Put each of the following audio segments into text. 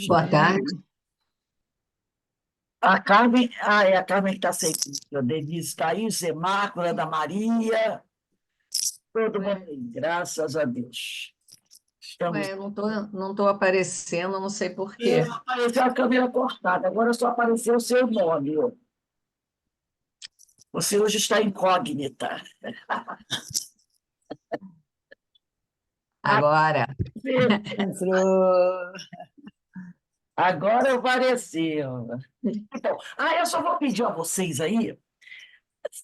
Boa tarde. A Carmen que está sem a Denise está aí, Zé Marco, Ana Maria, todo mundo aí, graças a Deus. Estamos. Ué, eu não tô aparecendo, não sei por E quê. apareceu a câmera cortada, agora só apareceu o seu nome. Você hoje está incógnita. Agora, Entrou. Agora apareceu. Então, eu só vou pedir a vocês aí,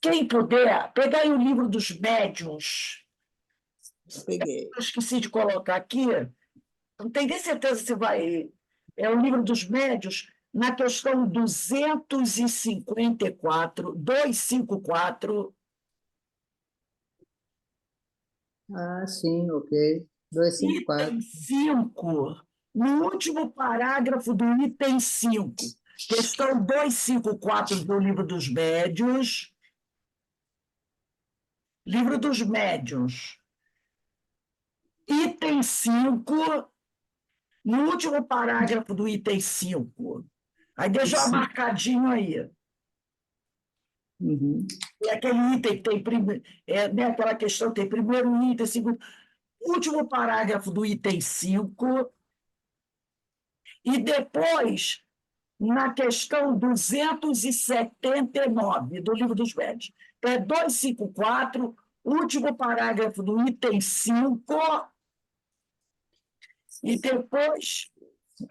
quem puder, pegar aí o livro dos médiuns. Peguei. Eu esqueci de colocar aqui. Não tenho nem certeza se vai. É o livro dos médios, na questão 254, 254, Ah, sim, ok. 254. item 5, no último parágrafo do item 5, questão 254 do livro dos médios, livro dos médios, item 5, no último parágrafo do item 5. Aí deixa marcadinho aí. Uhum. É aquele item que tem né, aquela questão tem primeiro item, segundo, último parágrafo do item 5, e depois, na questão 279 do Livro dos Médios. Então, é 254, último parágrafo do item 5, e depois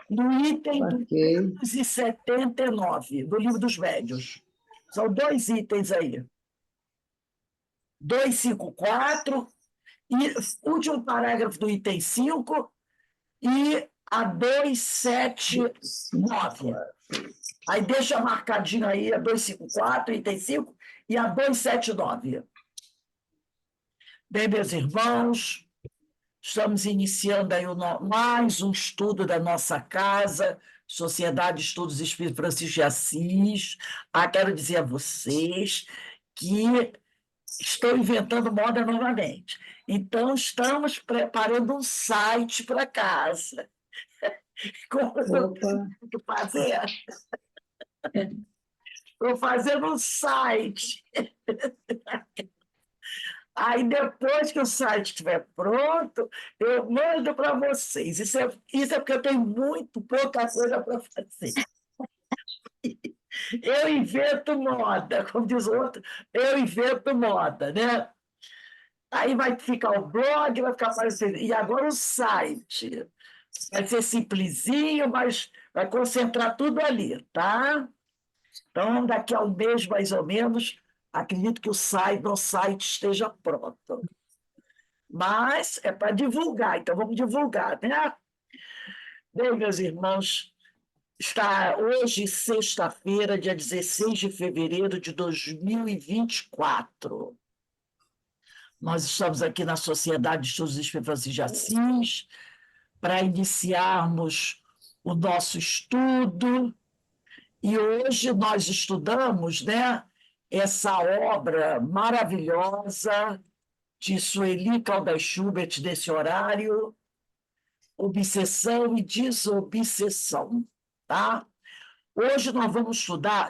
do item Ok. 279 do Livro dos Médios. São dois itens aí. 254, e último parágrafo do item 5 e a 279. Aí deixa marcadinho aí a 254, item 5 e a 279. Bem, meus irmãos, estamos iniciando aí mais um estudo da nossa casa, Sociedade de Estudos Espíritos Francisco de Assis. Quero dizer a vocês que estou inventando moda novamente. Então, estamos preparando um site para casa. Como eu Opa, tenho que fazer? Estou fazendo um site. Aí, depois que o site estiver pronto, eu mando para vocês. Isso é porque eu tenho muito pouca coisa para fazer. Eu invento moda, como diz o outro, eu invento moda, né? Aí vai ficar o blog, vai ficar aparecendo. E agora o site. Vai ser simplesinho, mas vai concentrar tudo ali, tá? Então, daqui a um mês, mais ou menos, acredito que nosso site esteja pronto. Mas é para divulgar, então vamos divulgar, né? Bem, meus irmãos, está hoje, sexta-feira, dia 16 de fevereiro de 2024. Nós estamos aqui na Sociedade de Estudos Espíritos Francisco de Assis para iniciarmos o nosso estudo. E hoje nós estudamos, né, essa obra maravilhosa de Sueli Caldas Schubert, desse horário, Obsessão e Desobsessão. Tá? Hoje nós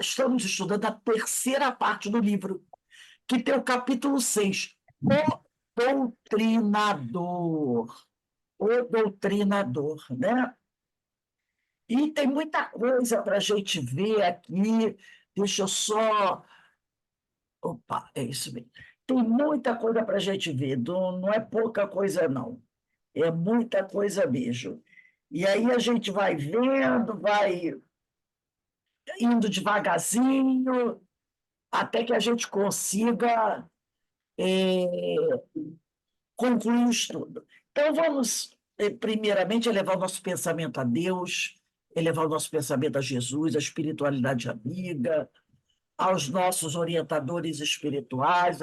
estamos estudando a terceira parte do livro, que tem o capítulo 6, O Doutrinador. O Doutrinador, né? E tem muita coisa para a gente ver aqui. Deixa eu só. Opa, é isso mesmo. Tem muita coisa para a gente ver, não é pouca coisa, não. É muita coisa mesmo. E aí a gente vai vendo, vai indo devagarzinho, até que a gente consiga concluir o estudo. Então, vamos, primeiramente, elevar o nosso pensamento a Deus, elevar o nosso pensamento a Jesus, a espiritualidade amiga, aos nossos orientadores espirituais,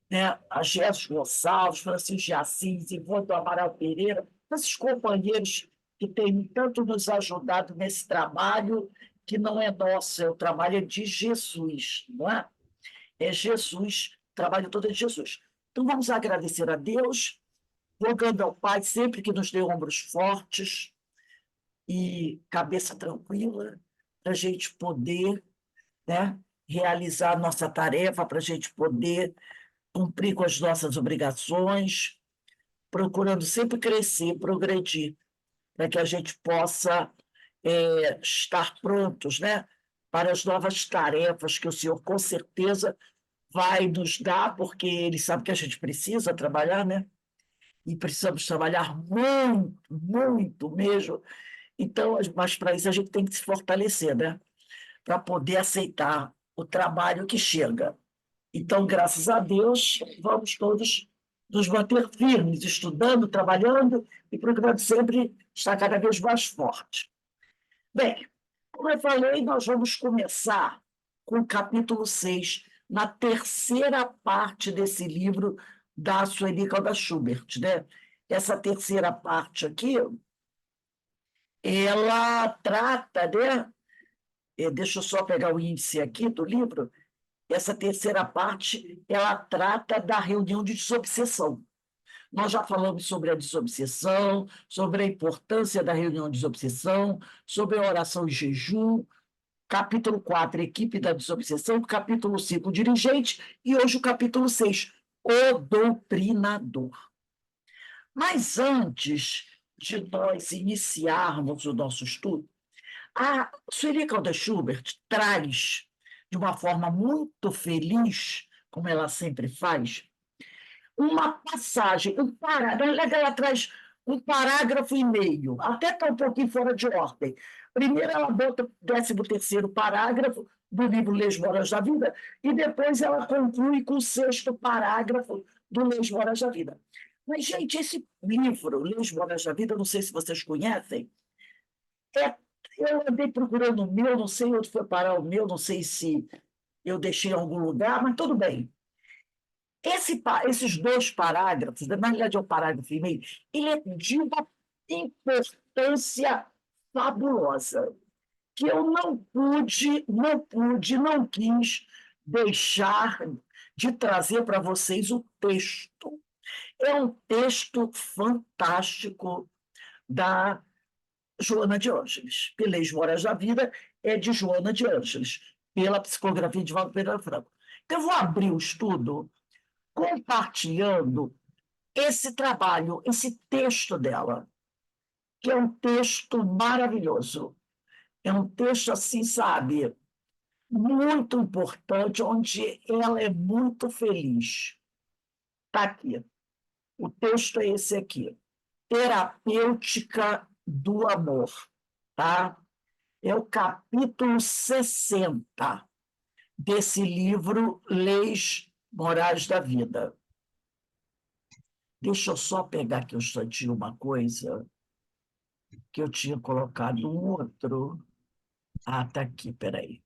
né, a Gerson Gonçalves, Francisco de Assis, Ivone do Amaral Pereira, esses companheiros que têm tanto nos ajudado nesse trabalho, que não é nosso, é o trabalho de Jesus, não é? É Jesus, o trabalho todo é de Jesus. Então, vamos agradecer a Deus, rogando ao Pai sempre que nos dê ombros fortes, e cabeça tranquila para a gente poder, né, realizar a nossa tarefa, para a gente poder cumprir com as nossas obrigações, procurando sempre crescer, progredir, para que a gente possa estar prontos, né, para as novas tarefas que o Senhor com certeza vai nos dar, porque Ele sabe que a gente precisa trabalhar, né? E precisamos trabalhar muito, muito mesmo. Então, mas para isso a gente tem que se fortalecer, né? Para poder aceitar o trabalho que chega. Então, graças a Deus, vamos todos nos manter firmes, estudando, trabalhando e procurando sempre estar cada vez mais forte. Bem, como eu falei, nós vamos começar com o capítulo 6, na terceira parte desse livro da Sueli Caldas Schubert, né? Essa terceira parte aqui, ela trata, né? Deixa eu só pegar o índice aqui do livro. Essa terceira parte, ela trata da reunião de desobsessão. Nós já falamos sobre a desobsessão, sobre a importância da reunião de desobsessão, sobre a oração e jejum, capítulo 4, equipe da desobsessão, capítulo 5, dirigente, e hoje o capítulo 6, o doutrinador. Mas antes de nós iniciarmos o nosso estudo, a Sueli Caldas Schubert traz, de uma forma muito feliz, como ela sempre faz, uma passagem, ela traz um parágrafo e meio, até está um pouquinho fora de ordem. Primeiro ela bota o 13º parágrafo do livro Leis Morais da Vida, e depois ela conclui com o 6º parágrafo do Leis Morais da Vida. Mas, gente, esse livro, Leis Morais da Vida, não sei se vocês conhecem, eu andei procurando o meu, não sei onde foi parar o meu, não sei se eu deixei em algum lugar, mas tudo bem. Esses dois parágrafos, na realidade é um parágrafo e meio, ele é de uma importância fabulosa, que eu não quis deixar de trazer para vocês o texto. É um texto fantástico da Joana de Ângeles. Leis Morais da Vida é de Joana de Ângeles, pela psicografia de Valdo Pereira Franco. Então, eu vou abrir o estudo compartilhando esse trabalho, esse texto dela, que é um texto maravilhoso. É um texto, assim, sabe, muito importante, onde ela é muito feliz. Está aqui. O texto é esse aqui. Terapêutica do Amor. Tá? É o capítulo 60 desse livro Leis Morais da Vida. Deixa eu só pegar aqui um instantinho uma coisa que eu tinha colocado um outro. Ah, está aqui, peraí.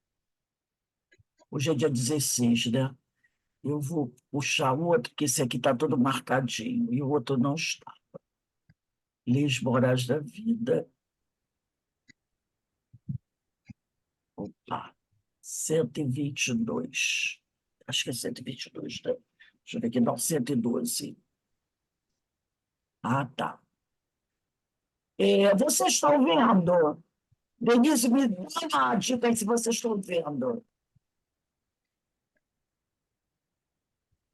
Hoje é dia 16, né? Eu vou puxar o outro, porque esse aqui está todo marcadinho, e o outro não está. Leis Morais da Vida. Opa, 122. Acho que é 122, né? Deixa eu ver aqui, não, 112. Ah, tá. Vocês estão vendo? Denise, me dá uma dica aí se vocês estão vendo.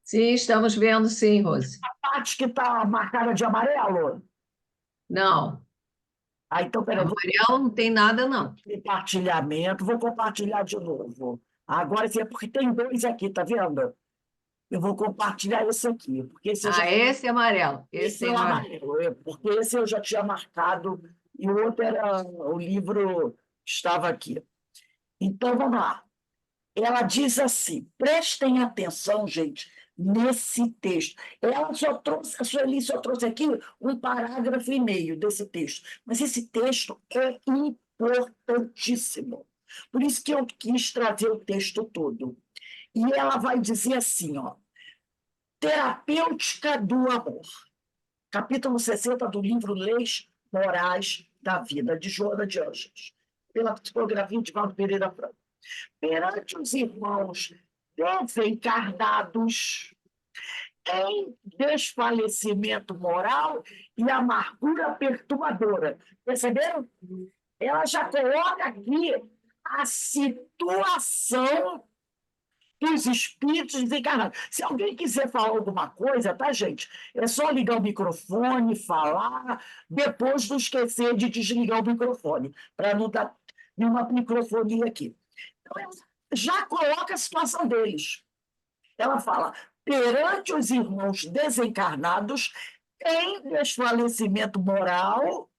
Sim, estamos vendo, sim, Rose. A parte que está marcada de amarelo? Não, Ah, então, peraí, vou amarelo não tem nada, não. compartilhamento, vou compartilhar de novo. Agora, sim, é porque tem dois aqui, tá vendo? Eu vou compartilhar esse aqui, porque esse eu já... Ah, esse é amarelo. Esse Esse é é o amarelo. amarelo, porque esse eu já tinha marcado, e o outro era o livro que estava aqui. Então, vamos lá. Ela diz assim, prestem atenção, gente, nesse texto. A Sueli só trouxe aqui um parágrafo e meio desse texto, mas esse texto é importantíssimo. Por isso que eu quis trazer o texto todo. E ela vai dizer assim, ó, Terapêutica do Amor, capítulo 60 do livro Leis Morais da Vida, de Joana de Ângeles, pela psicografia de Valdo Pereira Franco. Perante os irmãos desencarnados em desfalecimento moral e amargura perturbadora. Perceberam? ela já coloca aqui a situação dos espíritos desencarnados. Se alguém quiser falar alguma coisa, tá, gente? É só ligar o microfone, falar, depois não esquecer de desligar o microfone, para não dar nenhuma microfonia aqui. Então, ela já coloca a situação deles. Ela fala, perante os irmãos desencarnados, em desfalecimento moral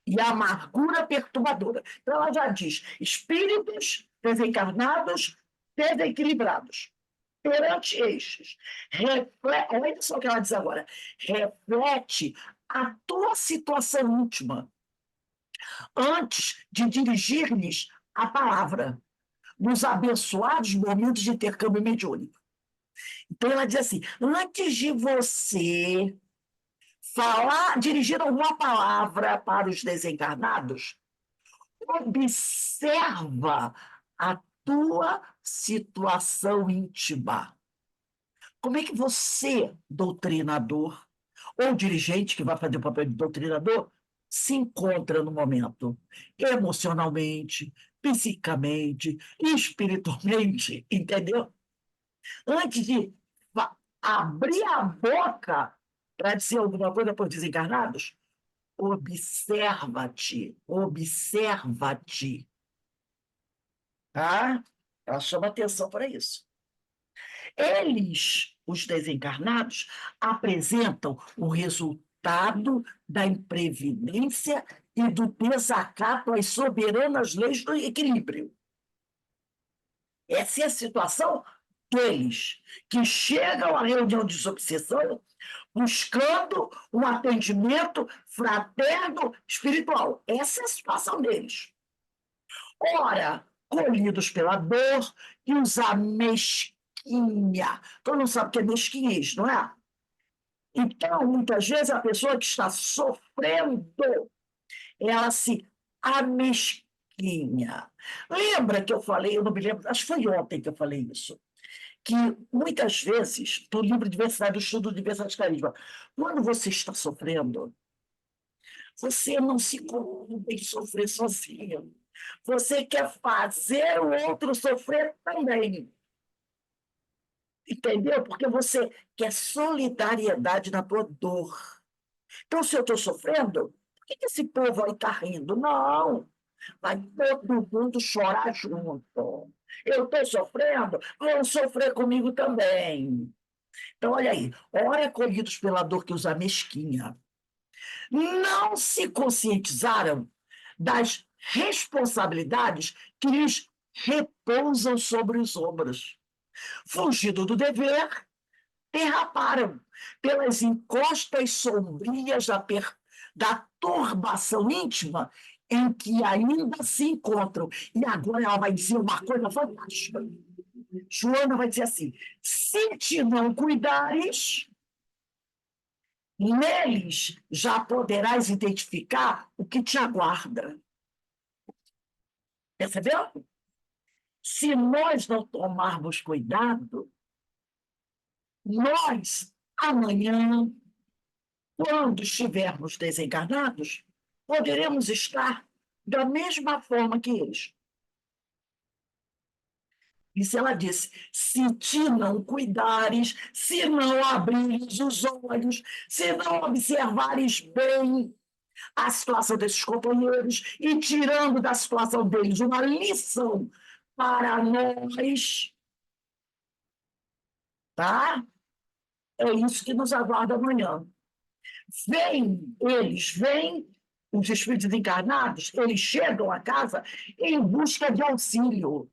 e amargura perturbadora. Então, ela já diz, espíritos desencarnados, desequilibrados, perante estes. Olha só o que ela diz agora, reflete a tua situação íntima antes de dirigir-lhes a palavra, nos abençoados momentos de intercâmbio mediúnico. Então, ela diz assim, antes de você falar, dirigir alguma palavra para os desencarnados, observa a tua situação íntima. Como é que você, doutrinador, ou dirigente que vai fazer o papel de doutrinador, se encontra no momento? Emocionalmente, psicamente, espiritualmente, entendeu? Antes de abrir a boca para dizer alguma coisa para os desencarnados, observa-te, observa-te. Tá? Ela chama atenção para isso. Eles, os desencarnados, apresentam o resultado da imprevidência e do desacato às soberanas leis do equilíbrio. Essa é a situação deles, que chegam à reunião de desobsessão buscando um atendimento fraterno espiritual. Essa é a situação deles. Ora, colhidos pela dor e os amesquinha. Todo mundo sabe o que é mesquinhez, não é? Então, muitas vezes, a pessoa que está sofrendo, ela se amesquinha. Lembra que eu falei, eu não me lembro, acho que foi ontem que eu falei isso, que muitas vezes, no livro Diversidade do Estudo de Diversidade de Carisma, quando você está sofrendo, você não se convida em sofrer sozinho. Você quer fazer o outro sofrer também. Entendeu? Porque você quer solidariedade na tua dor. Então, se eu estou sofrendo, por que esse povo aí está rindo? Não, vai todo mundo chorar junto. Eu estou sofrendo, vão sofrer comigo também. Então, olha aí, ora colhidos pela dor que os amesquinha, não se conscientizaram das responsabilidades que lhes repousam sobre os ombros. Fugindo do dever, derraparam pelas encostas sombrias da turbação íntima em que ainda se encontram. E agora ela vai dizer uma coisa fantástica. Joana vai dizer assim, se te não cuidares, neles já poderás identificar o que te aguarda. Percebeu? Se nós não tomarmos cuidado, nós, amanhã, quando estivermos desencarnados, poderemos estar da mesma forma que eles. Isso ela disse, se te não cuidares, se não abrires os olhos, se não observares bem a situação desses companheiros e tirando da situação deles uma lição para nós, tá? É isso que nos aguarda amanhã. Vêm os espíritos encarnados, eles chegam à casa em busca de auxílio.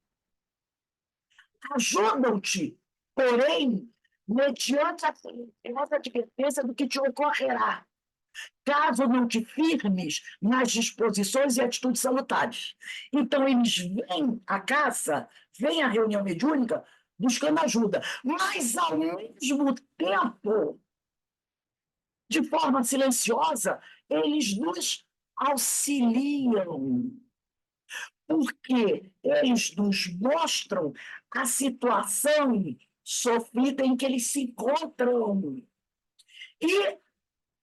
Ajudam-te, porém, mediante a certeza advertência do que te ocorrerá, caso não te firmes nas disposições e atitudes salutares. Então, eles vêm à casa, vêm à reunião mediúnica, buscando ajuda, mas, ao mesmo tempo, de forma silenciosa, eles nos auxiliam, porque eles nos mostram a situação sofrida em que eles se encontram. E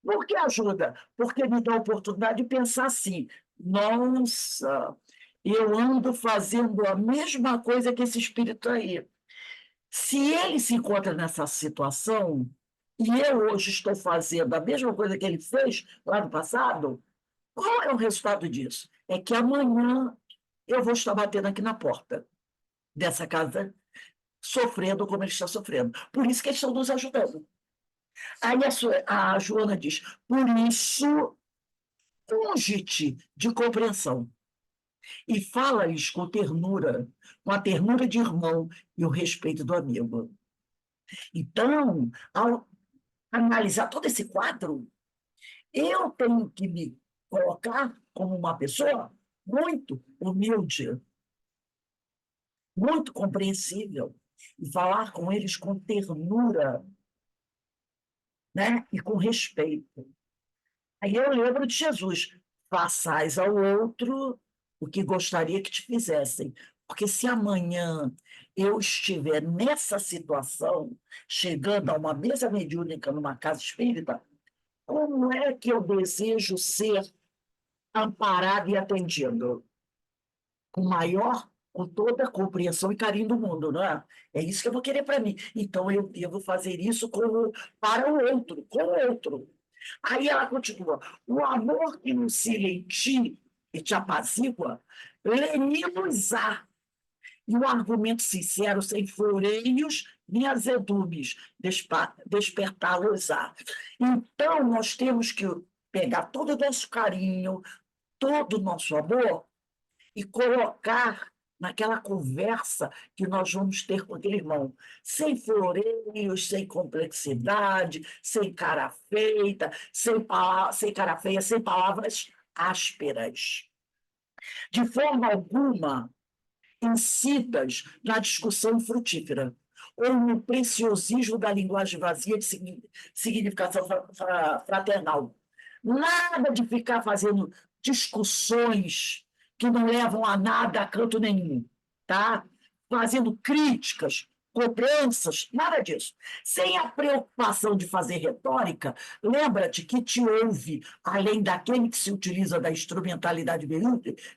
por que ajuda? Porque me dá a oportunidade de pensar assim, Nossa, eu ando fazendo a mesma coisa que esse espírito aí. Se ele se encontra nessa situação, e eu hoje estou fazendo a mesma coisa que ele fez lá no passado, qual é o resultado disso? É que amanhã eu vou estar batendo aqui na porta dessa casa, sofrendo como ele está sofrendo. Por isso que eles estão nos ajudando. Aí a Joana diz, por isso, unge-te de compreensão. E fala-lhes com a ternura de irmão e o respeito do amigo. Então, ao analisar todo esse quadro, eu tenho que me colocar como uma pessoa muito humilde, muito compreensível, e falar com eles com ternura, né? E com respeito. Aí eu lembro de Jesus: façais ao outro o que gostaria que te fizessem. Porque se amanhã eu estiver nessa situação, chegando a uma mesa mediúnica numa casa espírita, como é que eu desejo ser amparado e atendido? Com toda a compreensão e carinho do mundo, não é? É isso que eu vou querer para mim. Então eu devo fazer isso para o outro, com o outro. Aí ela continua: o amor que inicia em ti e te apazigua, leni-los-á. E o argumento sincero, sem floreios nem azedumes, despertá-los-á. Então, nós temos que pegar todo o nosso carinho, todo o nosso amor e colocar naquela conversa que nós vamos ter com aquele irmão, sem floreios, sem complexidade, sem cara feita, sem cara feia, sem palavras ásperas. De forma alguma, incidas na discussão frutífera, ou no preciosismo da linguagem vazia de significação fraternal. Nada de ficar fazendo discussões que não levam a nada, a canto nenhum, tá? Fazendo críticas, cobranças, nada disso. Sem a preocupação de fazer retórica, lembra-te que te ouve, além daquele que se utiliza da instrumentalidade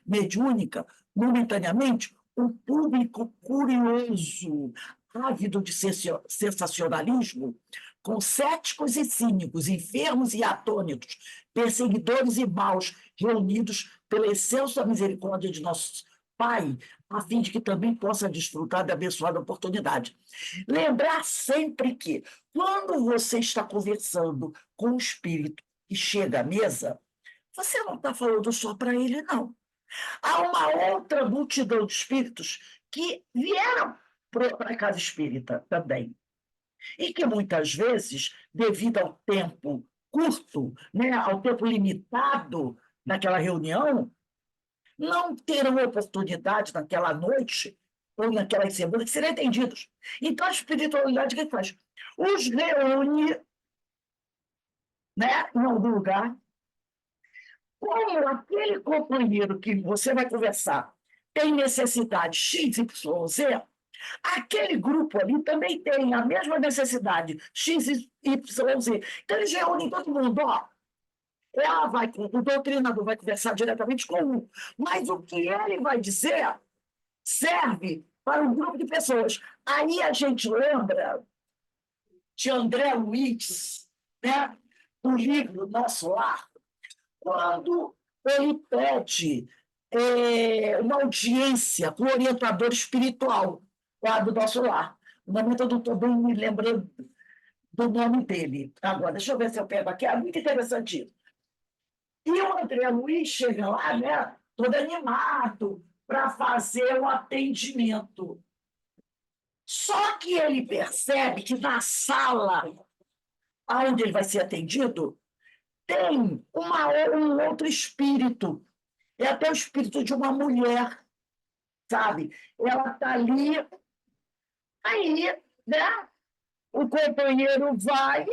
mediúnica, momentaneamente, um público curioso, ávido de sensacionalismo, com céticos e cínicos, enfermos e atônitos, perseguidores e maus, reunidos pela excelsa misericórdia de nosso Pai, a fim de que também possa desfrutar da abençoada oportunidade. Lembrar sempre que, quando você está conversando com o espírito e chega à mesa, você não está falando só para ele, não. Há uma outra multidão de espíritos que vieram para a casa espírita também. E que muitas vezes, devido ao tempo curto, né, ao tempo limitado naquela reunião, não terão oportunidade naquela noite ou naquela semana de serem atendidos. Então, a espiritualidade, o que faz? Os reúne, né, em algum lugar. Como aquele companheiro que você vai conversar tem necessidade X, Y, Z, aquele grupo ali também tem a mesma necessidade X, Y, Z. Então, eles reúnem todo mundo. Ó, o doutrinador vai conversar diretamente com um, mas o que ele vai dizer serve para um grupo de pessoas. Aí a gente lembra de André Luiz, né, do livro Nosso Lar, quando ele pede uma audiência com o orientador espiritual lá do Nosso Lar. No momento eu não estou bem me lembrando do nome dele. Agora, deixa eu ver se eu pego aqui. É muito interessante isso. E o André Luiz chega lá, né, todo animado, para fazer o atendimento. Só que ele percebe que na sala onde ele vai ser atendido, tem um outro espírito. É até o espírito de uma mulher, sabe? Ela está ali, aí, né? O companheiro vai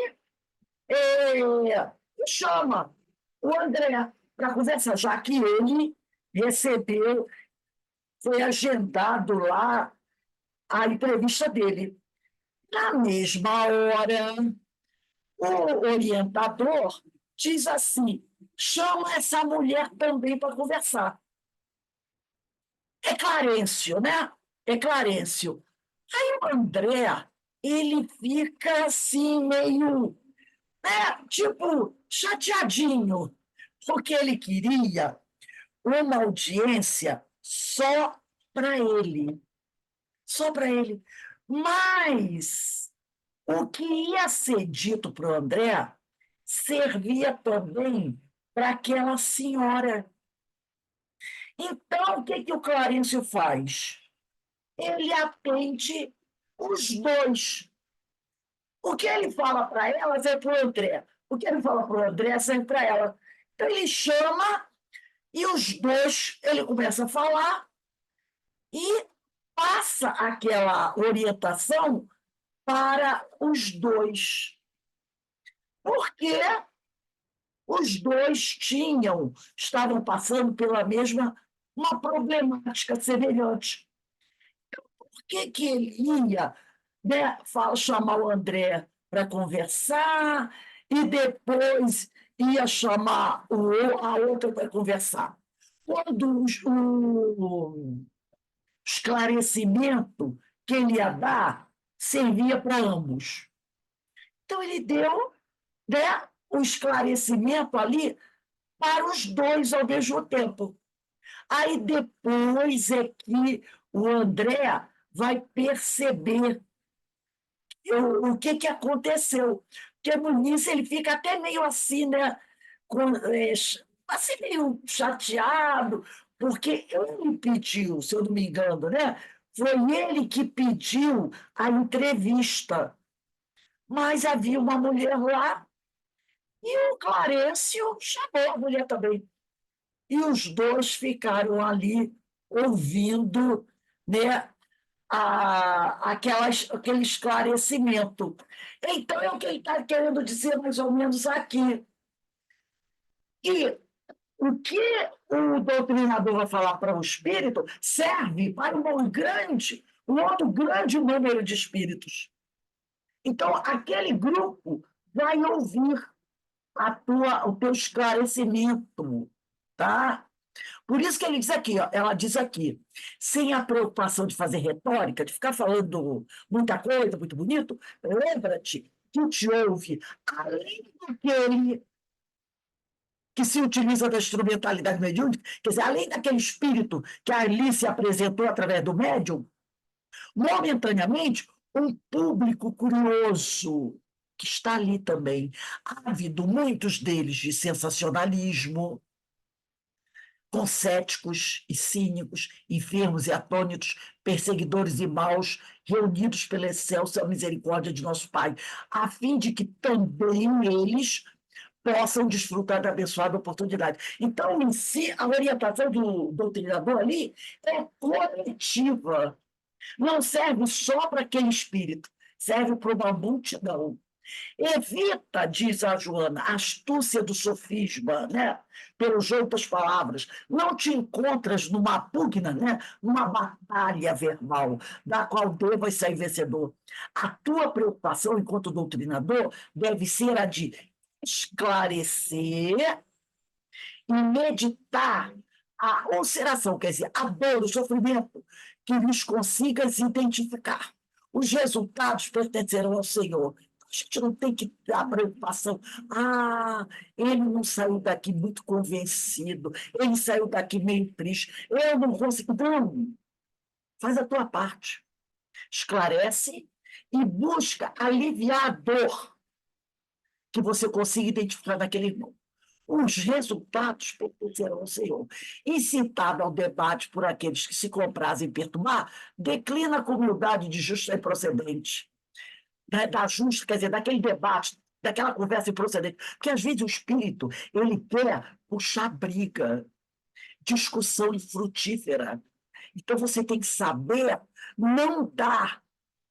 e chama o André para conversar, já que ele recebeu, foi agendado lá a entrevista dele. Na mesma hora, o orientador diz assim: chama essa mulher também para conversar. É Clarencio, né? É Clarencio. Aí o André, ele fica assim, meio, né, tipo, chateadinho, porque ele queria uma audiência só para ele. Só para ele. Mas o que ia ser dito para o André servia também para aquela senhora. Então, o que o Clarencio faz? Ele atende os dois. O que ele fala para elas é para o André. O que ele fala para o André é sempre para ela. Então, ele chama e os dois, ele começa a falar e passa aquela orientação para os dois. Porque os dois estavam passando pela mesma, uma problemática semelhante. Por que ele ia, né, chamar o André para conversar e depois ia chamar a outra para conversar? Quando o esclarecimento que ele ia dar servia para ambos. Então, ele deu, né, o esclarecimento ali para os dois ao mesmo tempo. Aí depois é que o André vai perceber o que aconteceu. Porque no início ele fica até meio assim, né? Assim, meio chateado, porque ele pediu, se eu não me engano, né? Foi ele que pediu a entrevista. Mas havia uma mulher lá e o Clarencio chamou a mulher também. E os dois ficaram ali ouvindo, né, aquele esclarecimento. Então, é o que ele está querendo dizer mais ou menos aqui. E o que o doutrinador vai falar para o espírito serve para um outro grande número de espíritos. Então, aquele grupo vai ouvir o teu esclarecimento, tá? Por isso que ele diz aqui, ó, ela diz aqui, sem a preocupação de fazer retórica, de ficar falando muita coisa, muito bonito, lembra-te que te ouve, além daquele que se utiliza da instrumentalidade mediúnica, quer dizer, além daquele espírito que a Alice apresentou através do médium, momentaneamente, um público curioso que está ali também, ávido, muitos deles de sensacionalismo, concéticos e cínicos, enfermos e atônitos, perseguidores e maus, reunidos pela excelsa misericórdia de nosso Pai, a fim de que também eles possam desfrutar da abençoada oportunidade. Então, em si, a orientação do doutrinador ali é coletiva. Não serve só para aquele espírito, serve para uma multidão. Evita, diz a Joana, a astúcia do sofisma, né? Pelo jogo das palavras. Não te encontras numa pugna, né? Numa batalha verbal, da qual devas sair vencedor. A tua preocupação, enquanto doutrinador, deve ser a de esclarecer e meditar a ulceração, quer dizer, a dor, o sofrimento, que lhes consigas identificar. Os resultados pertencerão ao Senhor. A gente não tem que dar preocupação. Ah, ele não saiu daqui muito convencido, ele saiu daqui meio triste, eu não consigo. Não, faz a tua parte. Esclarece e busca aliviar a dor que você consiga identificar naquele irmão. Os resultados pertencerão ao Senhor. Incitado ao debate por aqueles que se comprazem em perturbar, declina com humildade de justa e procedente. Da justa, quer dizer, daquele debate, daquela conversa improcedente. Porque, às vezes, o espírito ele quer puxar briga, discussão infrutífera. Então, você tem que saber não dar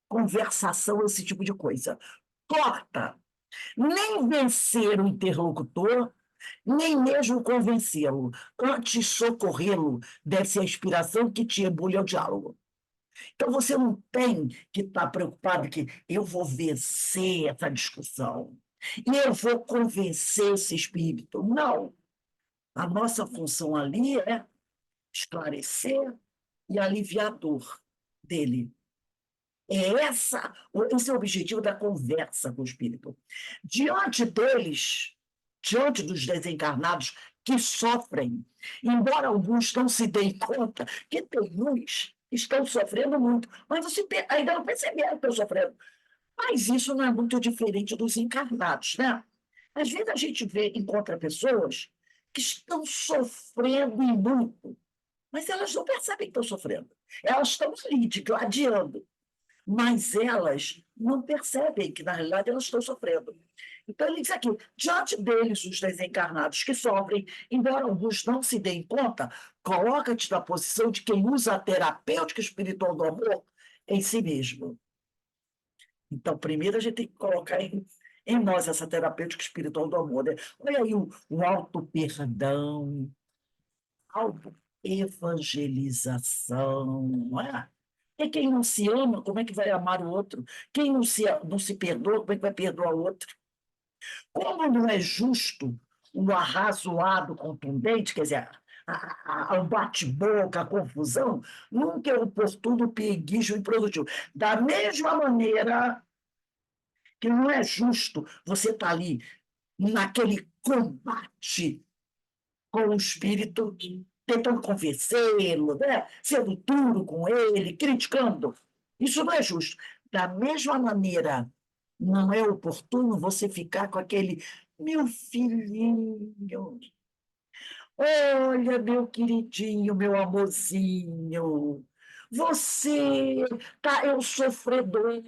conversação a esse tipo de coisa. Corta. Nem vencer o interlocutor, nem mesmo convencê-lo. Antes, socorrê-lo deve ser a inspiração que te embulha ao diálogo. Então, você não tem que estar preocupado que eu vou vencer essa discussão e eu vou convencer esse espírito. Não. A nossa função ali é esclarecer e aliviar a dor dele. Esse é o objetivo da conversa com o espírito. Diante deles, diante dos desencarnados que sofrem, embora alguns não se deem conta que tem uns que estão sofrendo muito, mas você ainda não perceberam que estão sofrendo. Mas isso não é muito diferente dos encarnados, né? Às vezes a gente encontra pessoas que estão sofrendo e muito, mas elas não percebem que estão sofrendo. Elas estão ali, digladiando, mas elas não percebem que, na realidade, elas estão sofrendo. Então, ele diz aqui, diante deles, os desencarnados que sofrem, embora alguns não se deem conta, coloca-te na posição de quem usa a terapêutica espiritual do amor em si mesmo. Então, primeiro a gente tem que colocar em nós essa terapêutica espiritual do amor. Né? Olha aí o auto-perdão, auto-evangelização, não é? E quem não se ama, como é que vai amar o outro? Quem não se perdoa, como é que vai perdoar o outro? Como não é justo o arrazoado contundente, quer dizer, o bate-boca, a confusão, nunca é oportuno, pieguijo e improdutivo. Da mesma maneira que não é justo você estar ali naquele combate com o espírito, tentando convencê-lo, né? Sendo duro com ele, criticando. Isso não é justo. Da mesma maneira, não é oportuno você ficar com aquele meu filhinho, olha, meu queridinho, meu amorzinho, você tá, é um sofredor,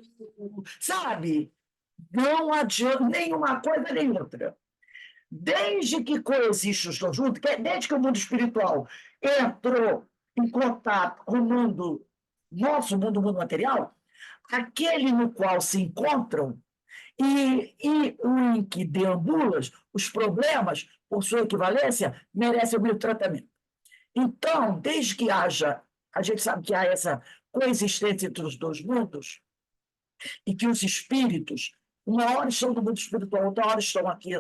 sabe? Não adianta nem uma coisa nem outra. Desde que coexiste os dois juntos, desde que o mundo espiritual entrou em contato com o mundo, nosso mundo, o mundo material, aquele no qual se encontram e o em que deambulas, os problemas, por sua equivalência, merecem o mesmo tratamento. Então, desde que haja, a gente sabe que há essa coexistência entre os dois mundos, e que os espíritos, uma hora estão no mundo espiritual, outra hora estão aqui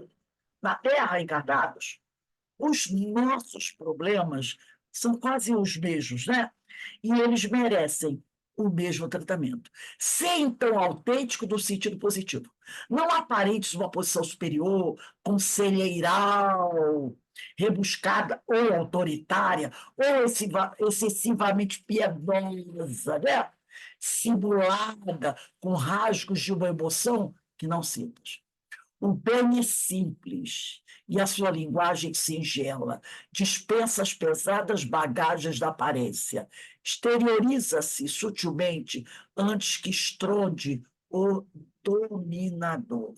na Terra encarnados, os nossos problemas são quase os mesmos, né? E eles merecem o mesmo tratamento. Ser, então, autêntico no sentido positivo. Não aparentes uma posição superior, conselheiral, rebuscada ou autoritária, ou excessivamente piedosa, né? Simulada com rasgos de uma emoção que não sintas. O bem é simples e a sua linguagem singela, dispensa as pesadas bagagens da aparência, exterioriza-se sutilmente antes que estronde o dominador.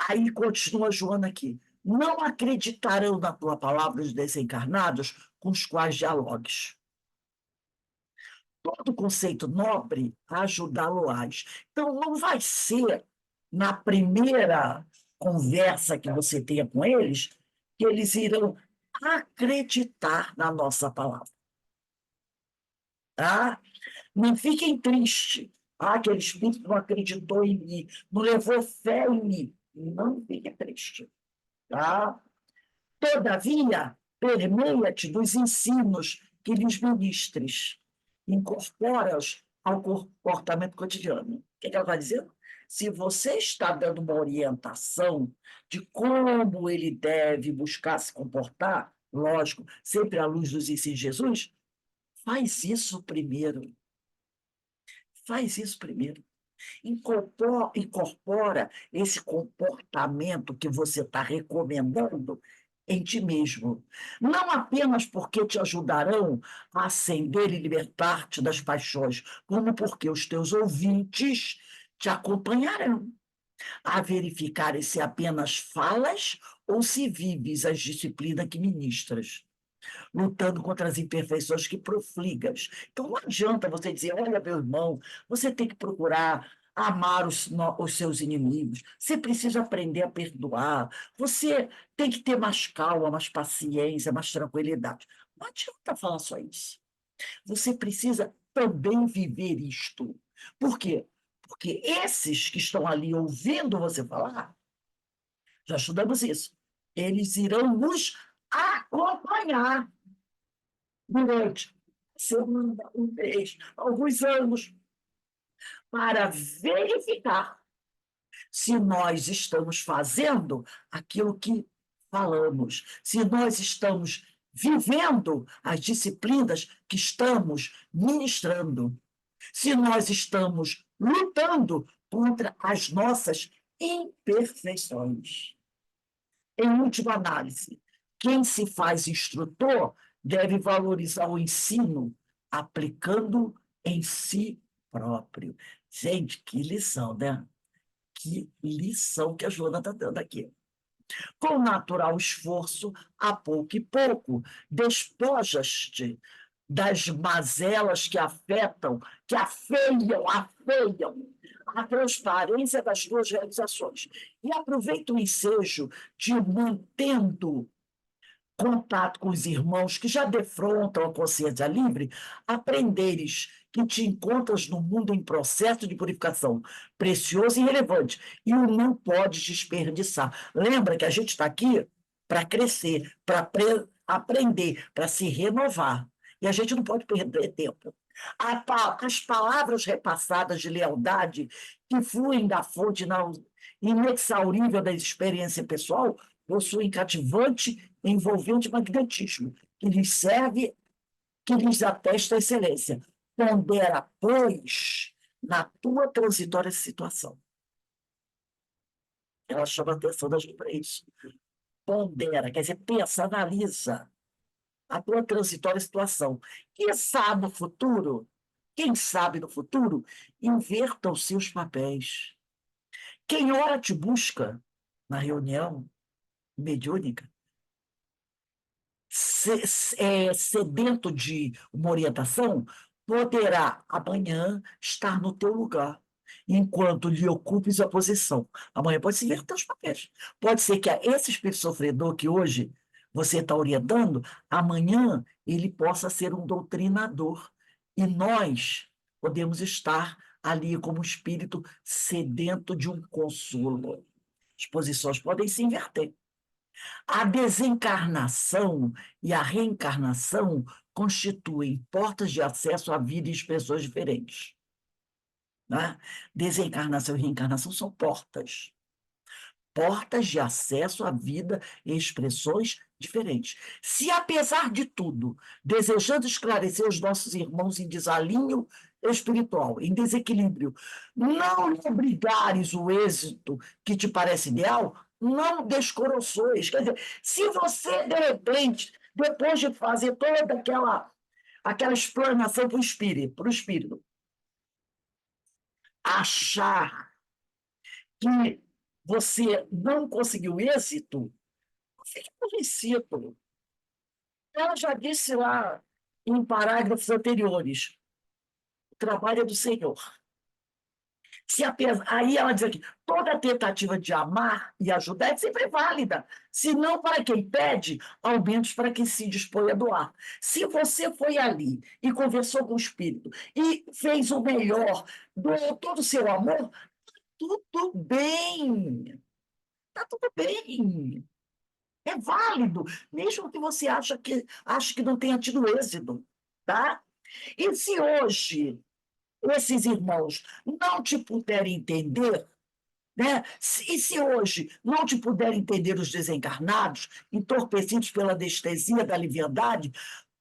Aí continua Joana aqui. Não acreditarão na tua palavra os desencarnados com os quais dialogues. Todo conceito nobre ajudá-lo-ás. Então, não vai ser na primeira conversa que você tenha com eles que eles irão acreditar na nossa palavra. Tá? Não fiquem tristes. Ah, aquele espírito não acreditou em mim, não levou fé em mim. Não fiquem tristes. Tá? Todavia, permeia-te dos ensinos que lhes ministres, incorpora-os ao comportamento cotidiano. O que ela está dizendo? Se você está dando uma orientação de como ele deve buscar se comportar, lógico, sempre à luz dos ensinos de Jesus, faz isso primeiro. Faz isso primeiro. Incorpora esse comportamento que você está recomendando em ti mesmo. Não apenas porque te ajudarão a acender e libertar-te das paixões, como porque os teus ouvintes te acompanharão a verificar se apenas falas ou se vives as disciplinas que ministras, lutando contra as imperfeições que profligas. Então, não adianta você dizer, olha, meu irmão, você tem que procurar amar os seus inimigos, você precisa aprender a perdoar, você tem que ter mais calma, mais paciência, mais tranquilidade. Não adianta falar só isso. Você precisa também viver isto. Por quê? Porque esses que estão ali ouvindo você falar, já estudamos isso, eles irão nos acompanhar durante semana, um mês, alguns anos, para verificar se nós estamos fazendo aquilo que falamos, se nós estamos vivendo as disciplinas que estamos ministrando, se nós estamos lutando contra as nossas imperfeições. Em última análise, quem se faz instrutor deve valorizar o ensino aplicando em si próprio. Gente, que lição, né? Que lição que a Joana está dando aqui. Com natural esforço, a pouco e pouco, despojas-te das mazelas que afetam, que afeiam a transparência das tuas realizações. E aproveita o ensejo de, mantendo contato com os irmãos que já defrontam a consciência livre, aprenderes que te encontras no mundo em processo de purificação, precioso e relevante, e o não podes desperdiçar. Lembra que a gente está aqui para crescer, para aprender, para se renovar. E a gente não pode perder tempo. As palavras repassadas de lealdade que fluem da fonte inexaurível da experiência pessoal possuem cativante e envolvente magnetismo, que lhes serve, que lhes atesta a excelência. Pondera, pois, na tua transitória situação. Ela chama a atenção da gente para isso. Pondera, quer dizer, pensa, analisa a tua transitória situação. Quem sabe no futuro, inverta os seus papéis. Quem ora te busca na reunião mediúnica, sedento de uma orientação, poderá amanhã estar no teu lugar, enquanto lhe ocupes a posição. Amanhã pode se inverter os papéis. Pode ser que esse espírito sofredor que hoje você está orientando, amanhã ele possa ser um doutrinador. E nós podemos estar ali como espírito sedento de um consolo. As posições podem se inverter. A desencarnação e a reencarnação constituem portas de acesso à vida e expressões diferentes. Né? Desencarnação e reencarnação são portas. Portas de acesso à vida e expressões diferentes. Se, apesar de tudo, desejando esclarecer os nossos irmãos em desalinho espiritual, em desequilíbrio, não lhe obrigares o êxito que te parece ideal, não descoroçoes. Quer dizer, se você, de repente, depois de fazer toda aquela explanação para o espírito, achar que você não conseguiu êxito, fique convencido. Ela já disse lá em parágrafos anteriores, o trabalho é do Senhor. Aí ela diz aqui, toda tentativa de amar e ajudar é sempre válida, se não para quem pede, ao menos para quem se dispõe a doar. Se você foi ali e conversou com o espírito e fez o melhor, doou todo o seu amor, tudo bem. Está tudo bem. É válido, mesmo que você ache que não tenha tido êxito. Tá? E se hoje esses irmãos não te puderem entender, né? E se hoje não te puderem entender os desencarnados, entorpecidos pela anestesia da liviandade,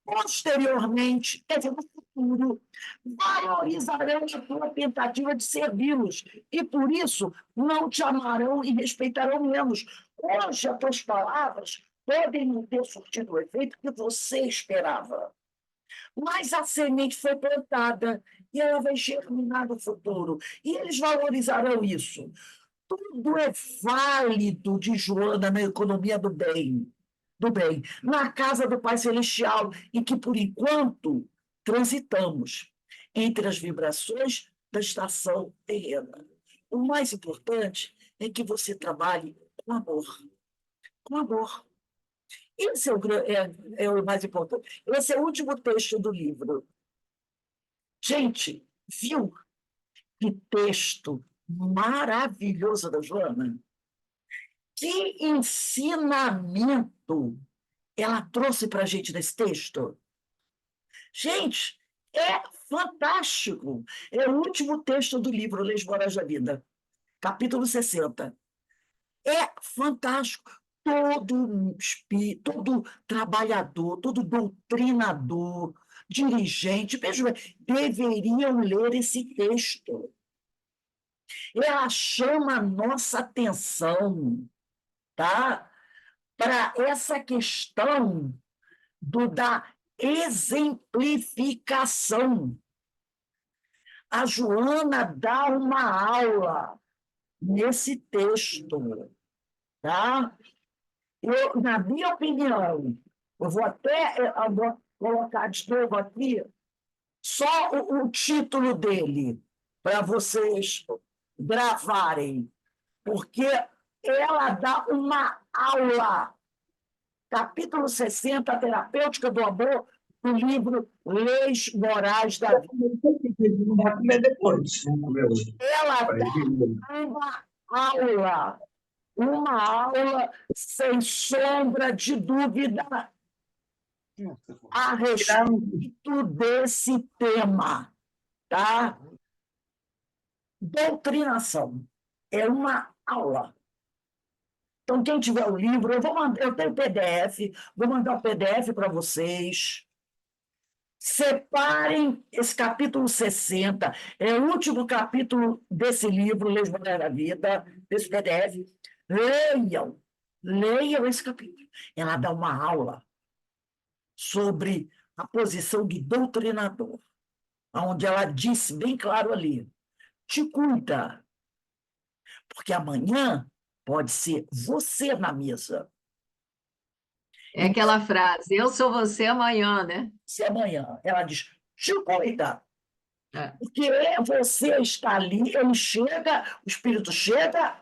posteriormente, quer dizer, no futuro, valorizarão a tua tentativa de servi-los e, por isso, não te amarão e respeitarão menos. Hoje, as tuas palavras podem não ter surtido o efeito que você esperava, mas a semente foi plantada e ela vai germinar no futuro, e eles valorizarão isso. Tudo é válido, diz Joana, na economia do bem, na casa do Pai Celestial, em que, por enquanto, transitamos entre as vibrações da estação terrena. O mais importante é que você trabalhe com amor. Com amor. Esse é o mais importante. Esse é o último texto do livro. Gente, viu que texto maravilhoso da Joana? Que ensinamento ela trouxe para a gente nesse texto? Gente, é fantástico. É o último texto do livro Leis Morais da Vida, capítulo 60. É fantástico. Todo trabalhador, todo doutrinador, dirigente, veja bem, deveriam ler esse texto. Ela chama a nossa atenção, tá? Para essa questão da exemplificação. A Joana dá uma aula nesse texto, tá? Na minha opinião, eu vou colocar de novo aqui só o título dele, para vocês gravarem, porque ela dá uma aula, capítulo 60, a terapêutica do amor, do livro Leis Morais da Vida. Vai comer depois. Ela dá uma aula sem sombra de dúvida a respeito desse tema, tá? Doutrinação é uma aula. Então, quem tiver o livro, eu tenho PDF, vou mandar o PDF para vocês. Separem esse capítulo 60, é o último capítulo desse livro, Leis Morais da Vida, desse PDF. Leiam esse capítulo. Ela dá uma aula sobre a posição do doutrinador, onde ela disse bem claro ali: te cuida, porque amanhã pode ser você na mesa. É aquela frase, eu sou você amanhã, né? Se amanhã ela diz, te cuida, É. porque você está ali, ele chega, o Espírito chega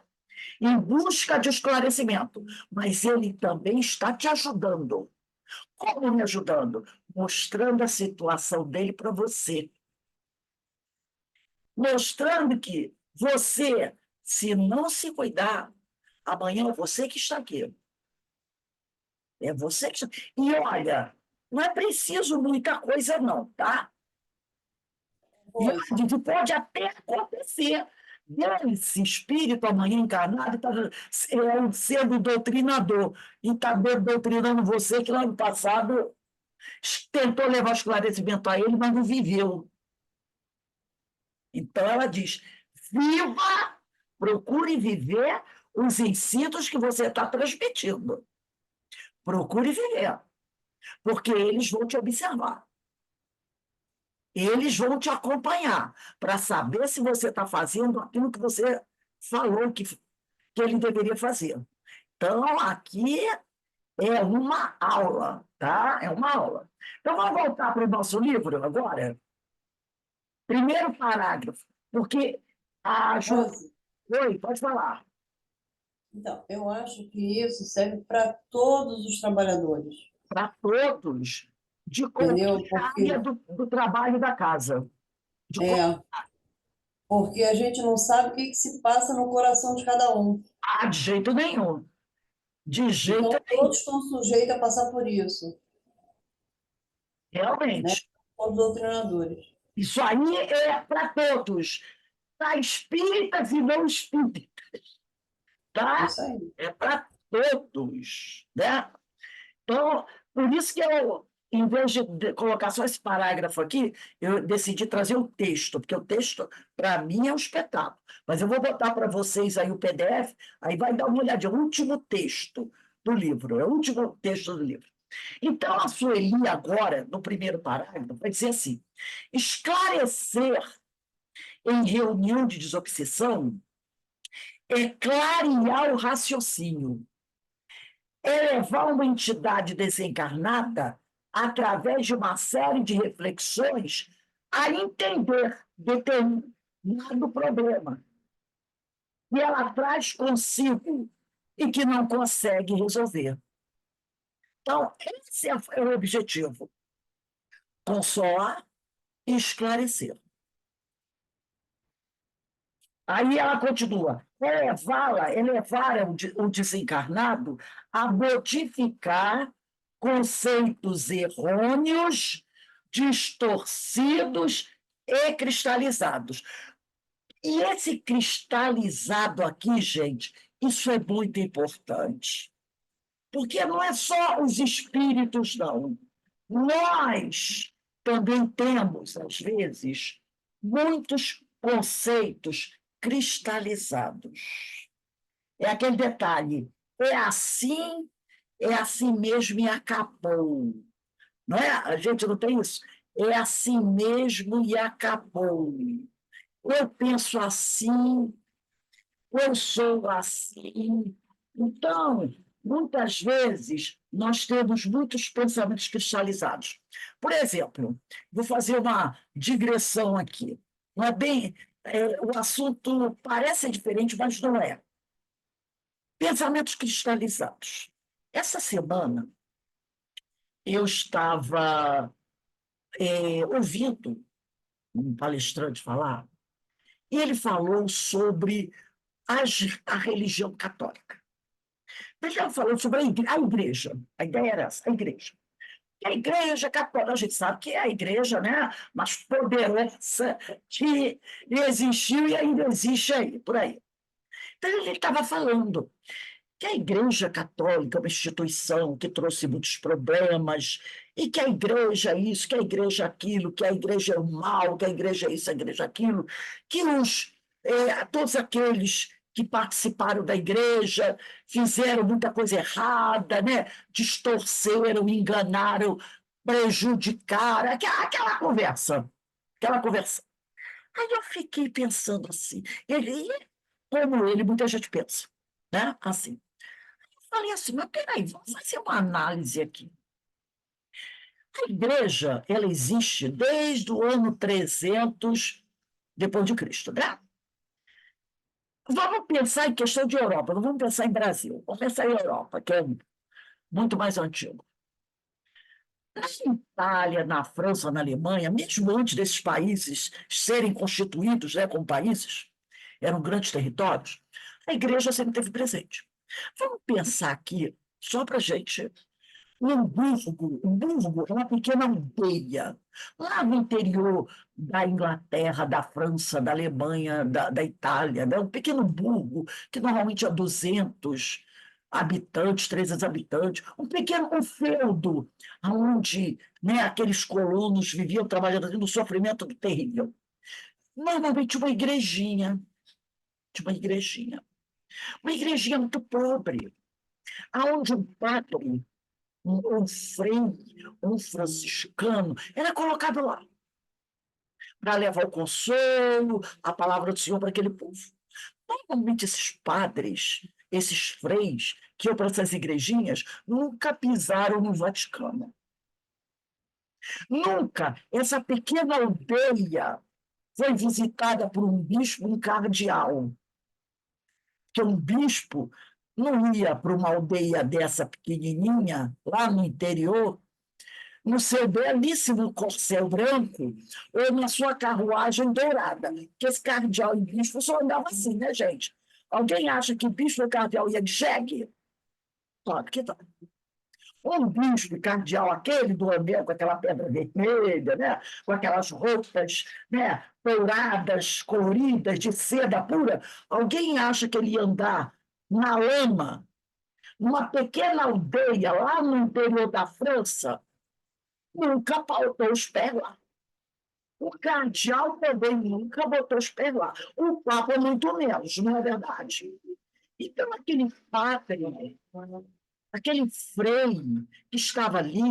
em busca de esclarecimento, mas ele também está te ajudando. Como me ajudando? Mostrando a situação dele para você. Mostrando que você, se não se cuidar, amanhã é você que está aqui. É você que está... E olha, não é preciso muita coisa não, tá? E pode até acontecer desse espírito amanhã encarnado está sendo doutrinador e está doutrinando você que lá no passado tentou levar esclarecimento a ele, mas não viveu. Então ela diz, viva, procure viver os ensinos que você está transmitindo. Procure viver, porque eles vão te observar. Eles vão te acompanhar para saber se você está fazendo aquilo que você falou que ele deveria fazer. Então, aqui é uma aula, tá? É uma aula. Então, vamos voltar para o nosso livro agora? Primeiro parágrafo, porque a Ju... Oi, pode falar. Então, eu acho que isso serve para todos os trabalhadores, Para todos, de entendeu? qualquer área do trabalho da casa. É, porque a gente não sabe o que que se passa no coração de cada um. De jeito nenhum. De jeito Então, nenhum. todos estão sujeitos a passar por isso, né? Realmente. Todos os doutrinadores. Isso aí é para todos. Para espíritas e não espíritas. Tá? Isso aí. É para todos. Né? Então, por isso que eu, em vez de colocar só esse parágrafo aqui, eu decidi trazer o texto, porque o texto, para mim, é um espetáculo. Mas eu vou botar para vocês aí o PDF, aí vai dar uma olhadinha, o último texto do livro, é o último texto do livro. Então, a Sueli, agora, no primeiro parágrafo, vai dizer assim: esclarecer em reunião de desobsessão é clarear o raciocínio, é levar uma entidade desencarnada, através de uma série de reflexões, a entender determinado problema que ela traz consigo e que não consegue resolver. Então, esse é o objetivo: consolar e esclarecer. Aí ela continua, elevar o desencarnado a modificar conceitos errôneos, distorcidos e cristalizados. E esse cristalizado aqui, gente, isso é muito importante. Porque não é só os espíritos, não. Nós também temos, às vezes, muitos conceitos cristalizados. É aquele detalhe, é assim mesmo e acabou. Não é? A gente não tem isso? É assim mesmo e acabou. Eu penso assim, eu sou assim. Então, muitas vezes, nós temos muitos pensamentos cristalizados. Por exemplo, vou fazer uma digressão aqui. Não é bem, o assunto parece diferente, mas não é. Pensamentos cristalizados. Essa semana, eu estava ouvindo um palestrante falar, e ele falou sobre a religião católica. Ele estava falando sobre a igreja. A ideia era essa, a igreja. E a igreja católica, a gente sabe que é a igreja, né, mais poderosa que existiu e ainda existe aí, por aí. Então, ele estava falando que a Igreja Católica é uma instituição que trouxe muitos problemas, e que a igreja é isso, que a igreja é aquilo, que a igreja é o mal, que a igreja é isso, a igreja é aquilo, que todos aqueles que participaram da igreja fizeram muita coisa errada, né? Distorceram, enganaram, prejudicaram, aquela conversa, aquela conversa. Aí eu fiquei pensando assim, como ele, muita gente pensa, né? Assim. Falei assim, mas peraí, vamos fazer uma análise aqui. A igreja, ela existe desde o ano 300 depois de Cristo, né? Vamos pensar em questão de Europa, não vamos pensar em Brasil, vamos pensar em Europa, que é muito mais antigo. Na Itália, na França, na Alemanha, mesmo antes desses países serem constituídos, né, como países, eram grandes territórios, a igreja sempre esteve presente. Vamos pensar aqui, só para a gente. Um burgo é uma pequena aldeia, lá no interior da Inglaterra, da França, da Alemanha, da Itália, né? Um pequeno burgo, que normalmente é 200 habitantes, 300 habitantes, um feudo, onde, né, aqueles colonos viviam trabalhando no sofrimento terrível. Normalmente uma igrejinha muito pobre, aonde um padre, um frei, um franciscano, era colocado lá para levar o consolo, a palavra do Senhor para aquele povo. Normalmente esses padres, esses freis que iam para essas igrejinhas, nunca pisaram no Vaticano. Nunca essa pequena aldeia foi visitada por um bispo, um cardeal. Que um bispo não ia para uma aldeia dessa pequenininha, lá no interior, no seu belíssimo corcel branco ou na sua carruagem dourada. Que esse cardeal e bispo só andavam assim, né, gente? Alguém acha que bispo e cardeal ia de jegue? Claro que não. Um bispo e cardeal, aquele do anel com aquela pedra vermelha, né? Com aquelas roupas, né, douradas, coloridas, de seda pura, alguém acha que ele ia andar na lama, numa pequena aldeia lá no interior da França? Nunca botou os pés lá. O cardeal também nunca botou os pés lá. O Papa, muito menos, não é verdade? Então, aquele padre, aquele frei que estava ali,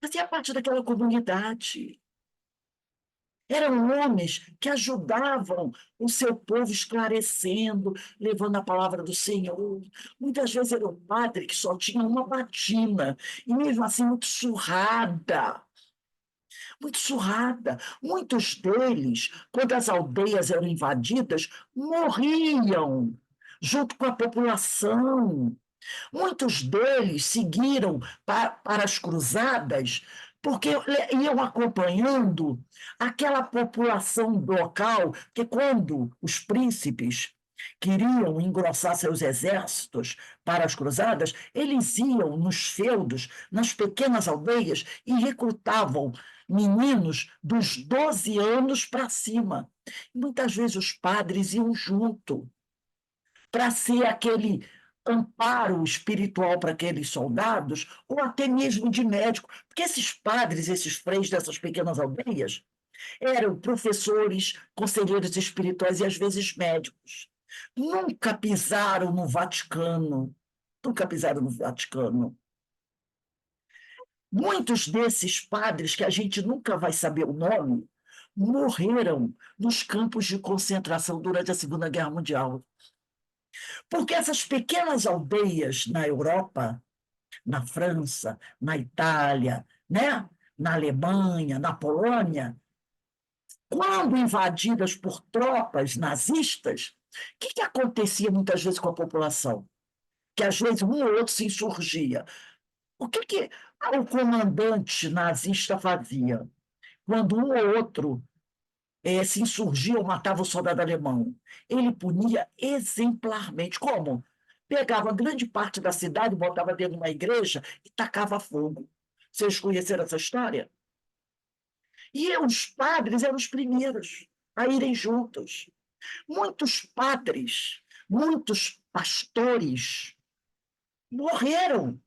fazia parte daquela comunidade. Eram homens que ajudavam o seu povo esclarecendo, levando a palavra do Senhor. Muitas vezes era um padre que só tinha uma batina, e mesmo assim muito surrada. Muito surrada. Muitos deles, quando as aldeias eram invadidas, morriam junto com a população. Muitos deles seguiram para as cruzadas porque iam acompanhando aquela população local, que quando os príncipes queriam engrossar seus exércitos para as cruzadas, eles iam nos feudos, nas pequenas aldeias, e recrutavam meninos dos 12 anos para cima. Muitas vezes os padres iam junto para ser aquele amparo espiritual para aqueles soldados, ou até mesmo de médico, porque esses padres, esses freios dessas pequenas aldeias, eram professores, conselheiros espirituais e às vezes médicos. Nunca pisaram no Vaticano, nunca pisaram no Vaticano. Muitos desses padres, que a gente nunca vai saber o nome, morreram nos campos de concentração durante a Segunda Guerra Mundial. Porque essas pequenas aldeias na Europa, na França, na Itália, né? Na Alemanha, na Polônia, quando invadidas por tropas nazistas, o que acontecia muitas vezes com a população? Que às vezes um ou outro se insurgia. O que o comandante nazista fazia? Quando um ou outro se insurgia ou matava o soldado alemão, ele punia exemplarmente. Como? Pegava grande parte da cidade, botava dentro de uma igreja e tacava fogo. Vocês conheceram essa história? E os padres eram os primeiros a irem juntos. Muitos padres, muitos pastores morreram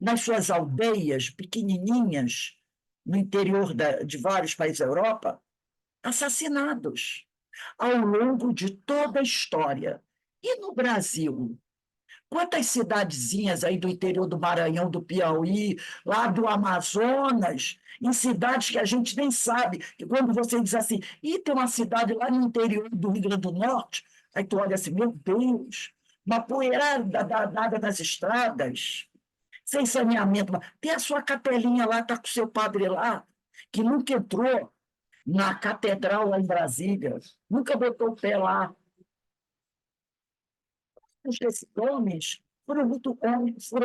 nas suas aldeias pequenininhas, no interior de vários países da Europa, assassinados ao longo de toda a história. E no Brasil? Quantas cidadezinhas aí do interior do Maranhão, do Piauí, lá do Amazonas, em cidades que a gente nem sabe, que quando você diz assim, e tem uma cidade lá no interior do Rio Grande do Norte, aí tu olha assim, meu Deus, uma poeirada danada nas estradas, sem saneamento, tem a sua capelinha lá, está com o seu padre lá, que nunca entrou na catedral lá em Brasília, nunca botou o pé lá. Esses homens foram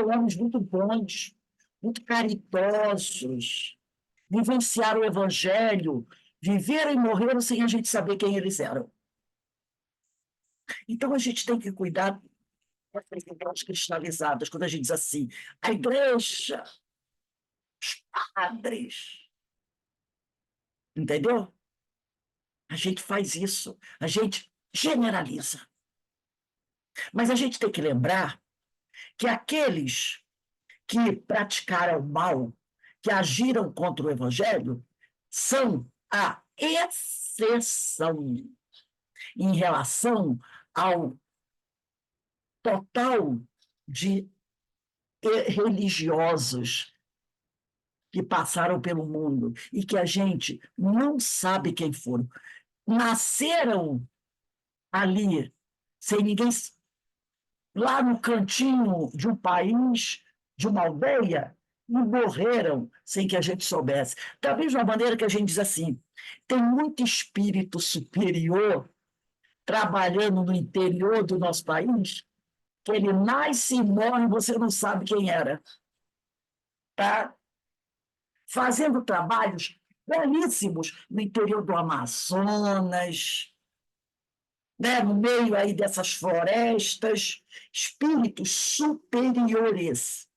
homens muito bons, muito caridosos, vivenciaram o evangelho, viveram e morreram sem a gente saber quem eles eram. Então a gente tem que cuidar dessas ideias cristalizadas, quando a gente diz assim, a igreja, os padres, entendeu? A gente faz isso, a gente generaliza. Mas a gente tem que lembrar que aqueles que praticaram o mal, que agiram contra o evangelho, são a exceção em relação ao total de religiosos que passaram pelo mundo e que a gente não sabe quem foram. Nasceram ali, sem ninguém, lá no cantinho de um país, de uma aldeia, e morreram sem que a gente soubesse. Da mesma maneira que a gente diz assim, tem muito espírito superior trabalhando no interior do nosso país, que ele nasce e morre e você não sabe quem era. Tá? Fazendo trabalhos belíssimos no interior do Amazonas, né, no meio aí dessas florestas, espíritos superiores.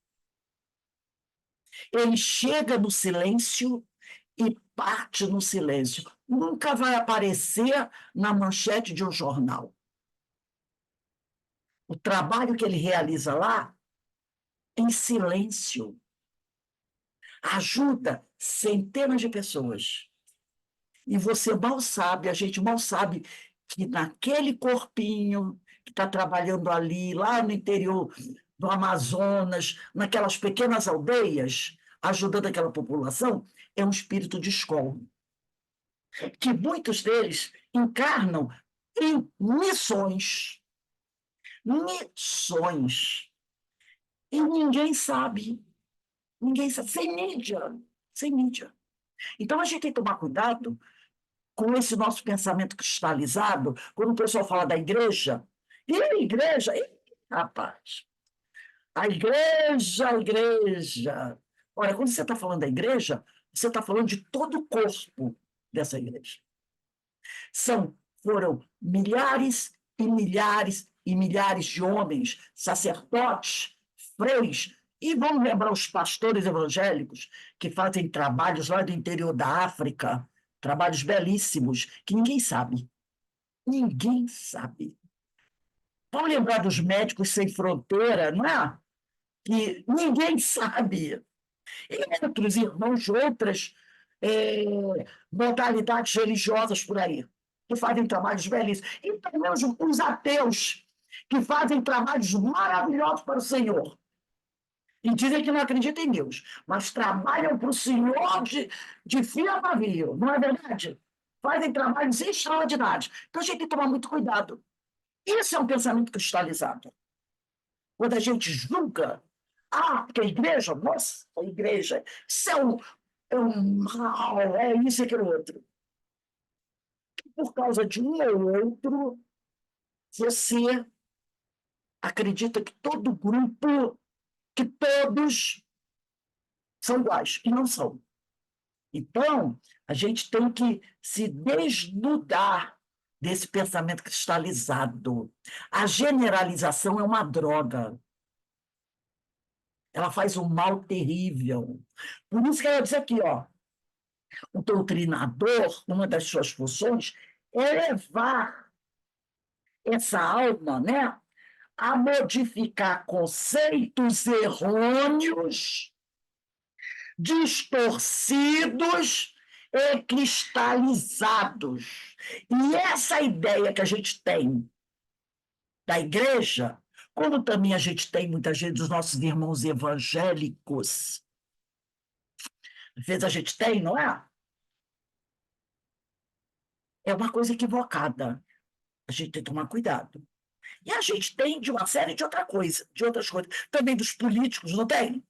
Ele chega no silêncio e parte no silêncio. Nunca vai aparecer na manchete de um jornal. O trabalho que ele realiza lá, em silêncio, ajuda centenas de pessoas. E você mal sabe, a gente mal sabe que naquele corpinho que está trabalhando ali, lá no interior do Amazonas, naquelas pequenas aldeias, ajudando aquela população, é um espírito de escola. Que muitos deles encarnam em missões. Missões. E ninguém sabe. Ninguém sabe. Sem mídia. Sem mídia. Então, a gente tem que tomar cuidado com esse nosso pensamento cristalizado, quando o pessoal fala da igreja, e a igreja, rapaz, a igreja. Olha, quando você está falando da igreja, Você está falando de todo o corpo dessa igreja. Foram milhares e milhares e milhares de homens, sacerdotes, freis, e vamos lembrar os pastores evangélicos que fazem trabalhos lá do interior da África, trabalhos belíssimos, que ninguém sabe. Ninguém sabe. Vamos lembrar dos médicos sem fronteira, não é? Que ninguém sabe. E outros irmãos de outras modalidades religiosas por aí, que fazem trabalhos belíssimos. E também os ateus, que fazem trabalhos maravilhosos para o Senhor. E dizem que não acreditam em Deus, mas trabalham para o Senhor de fio a pavio, não é verdade? Fazem trabalhos extraordinários. Então a gente tem que tomar muito cuidado. Isso é um pensamento cristalizado. Quando a gente julga, porque a igreja, nossa, a igreja, isso é um mal, é isso e aquilo outro. Por causa de um ou outro, você acredita que todo grupo, que todos são iguais, e não são. Então, a gente tem que se desnudar desse pensamento cristalizado. A generalização é uma droga. Ela faz um mal terrível. Por isso que ela diz aqui, o doutrinador, uma das suas funções é levar essa alma, né, a modificar conceitos errôneos, distorcidos e cristalizados. E essa ideia que a gente tem da igreja, como também a gente tem muitas vezes dos nossos irmãos evangélicos, às vezes a gente tem, não é? É uma coisa equivocada. A gente tem que tomar cuidado. E a gente tem de uma série de outras coisas. Também dos políticos, não tem?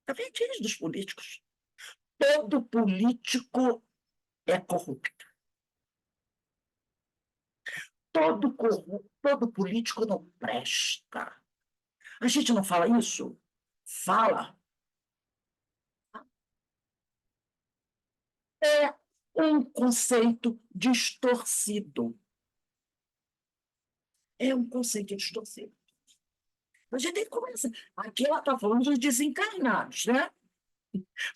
Também tem dos políticos. Todo político é corrupto. Todo político não presta. A gente não fala isso? Fala. É um conceito distorcido. É um conceito distorcido. A gente tem que começar. Aqui ela está falando dos desencarnados, né?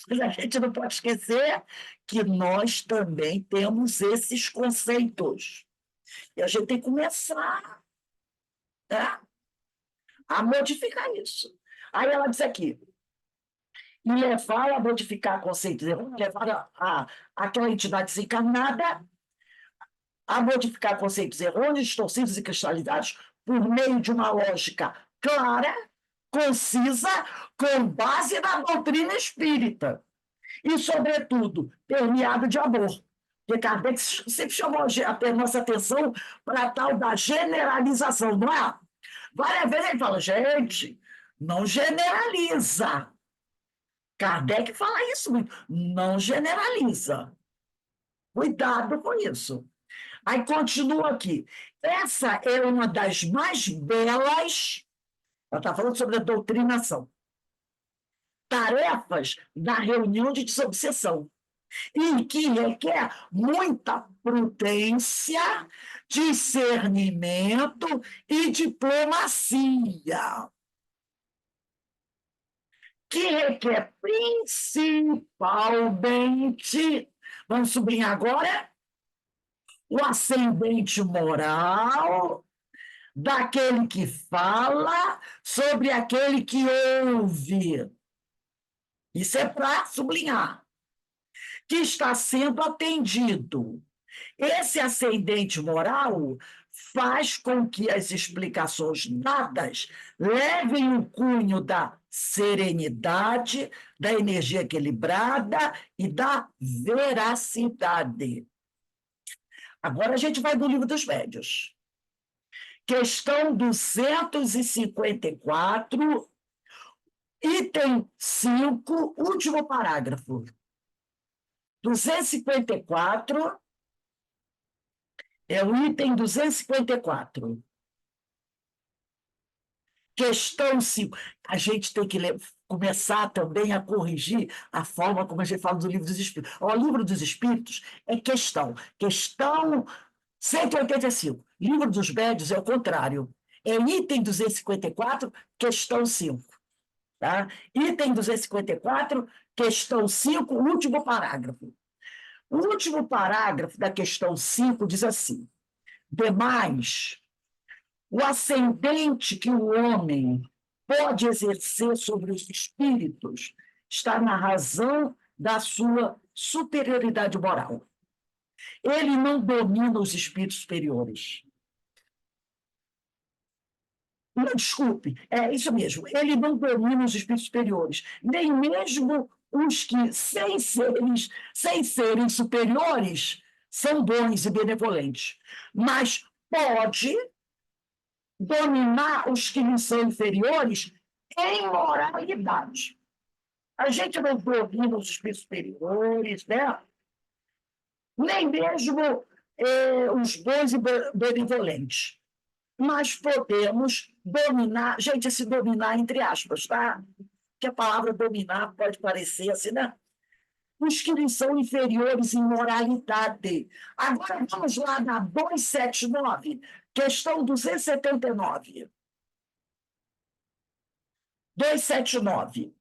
Mas a gente não pode esquecer que nós também temos esses conceitos. E a gente tem que começar, né, a modificar isso. Aí ela diz aqui, e levar a modificar conceitos, levar aquela entidade desencarnada a modificar conceitos errôneos, distorcidos e cristalizados por meio de uma lógica clara, concisa, com base na doutrina espírita. E, sobretudo, permeado de amor. Porque Kardec sempre chamou a nossa atenção para a tal da generalização, não é? Várias vezes ele fala, gente, não generaliza. Kardec fala isso muito, não generaliza. Cuidado com isso. Aí continua aqui. Essa é uma das mais belas, ela está falando sobre a doutrinação, tarefas da reunião de desobsessão, e que requer muita prudência, discernimento e diplomacia, que requer principalmente, vamos sublinhar agora, o ascendente moral daquele que fala sobre aquele que ouve. Isso é para sublinhar. Que está sendo atendido. Esse ascendente moral faz com que as explicações dadas levem o cunho da serenidade, da energia equilibrada e da veracidade. Agora a gente vai do Livro dos Médiuns. Questão 254, item 5, último parágrafo. 254 é o item 254, Questão 5. A gente tem que começar também a corrigir a forma como a gente fala do Livro dos Espíritos. O Livro dos Espíritos é questão. Questão 185. Livro dos Médiuns é o contrário. É item 254, questão 5. Tá? Item 254, questão 5, último parágrafo. O último parágrafo da questão 5 diz assim: demais, o ascendente que o homem pode exercer sobre os espíritos está na razão da sua superioridade moral. Ele não domina os espíritos superiores. Não, desculpe, é isso mesmo. Ele não domina os espíritos superiores, nem mesmo os que, sem serem superiores, são bons e benevolentes. Mas pode dominar os que lhe são inferiores em moralidade. A gente não domina os espíritos superiores, né? Nem mesmo os bons e benevolentes. Mas podemos dominar, gente, esse dominar entre aspas, tá? Que a palavra dominar pode parecer assim, né? Os que lhe são inferiores em moralidade. Agora vamos lá na 279, questão 279. 279.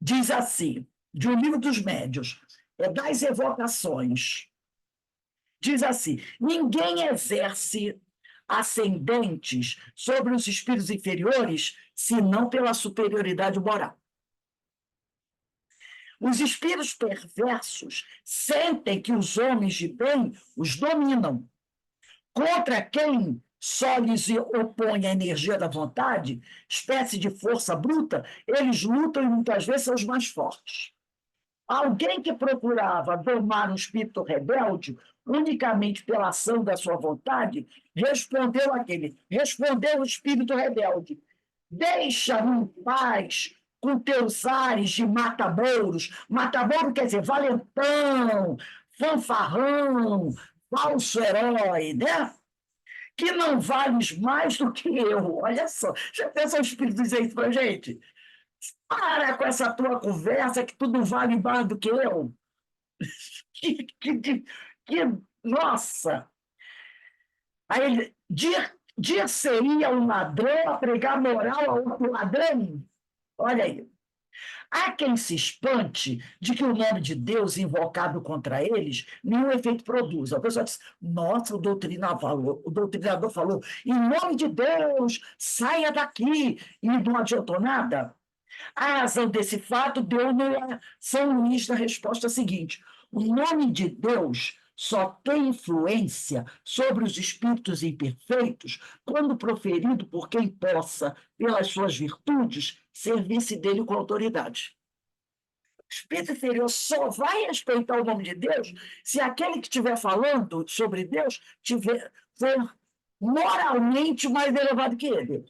Diz assim, de O Livro dos Médiuns, das Evocações. Diz assim: ninguém exerce ascendentes sobre os espíritos inferiores, senão pela superioridade moral. Os espíritos perversos sentem que os homens de bem os dominam. Contra quem só lhes opõe a energia da vontade, espécie de força bruta, eles lutam e muitas vezes são os mais fortes. Alguém que procurava domar um espírito rebelde unicamente pela ação da sua vontade, respondeu o espírito rebelde: deixa-me em paz com teus ares de mata-mouros. Mata-mouro quer dizer valentão, fanfarrão, falso herói, né? Que não vales mais do que eu. Olha só, já pensou o espírito dizer isso para a gente? Para com essa tua conversa que tu não vale mais do que eu. Nossa! Aí ele, dir-se-ia um ladrão a pregar moral a outro ladrão? Olha aí. Há quem se espante de que o nome de Deus invocado contra eles nenhum efeito produz. A pessoa diz: nossa, o doutrinador falou, em nome de Deus, saia daqui, e não adiantou nada. A razão desse fato deu-no a São Luís na resposta seguinte: o nome de Deus só tem influência sobre os espíritos imperfeitos quando proferido por quem possa, pelas suas virtudes, servir-se dele com autoridade. O espírito inferior só vai respeitar o nome de Deus se aquele que estiver falando sobre Deus for moralmente mais elevado que ele.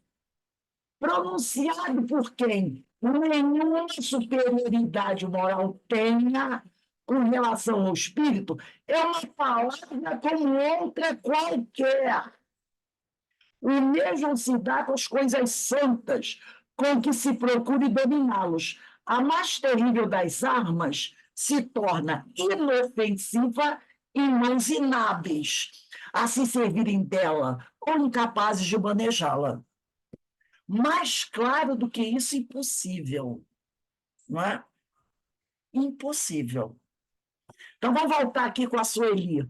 Pronunciado por quem nenhuma superioridade moral tenha com relação ao espírito, é uma palavra como outra qualquer. O mesmo se dá com as coisas santas, com que se procure dominá-los. A mais terrível das armas se torna inofensiva em mãos inábeis a se servirem dela ou incapazes de manejá-la. Mais claro do que isso, impossível. Não é? Impossível. Então, vamos voltar aqui com a Sueli.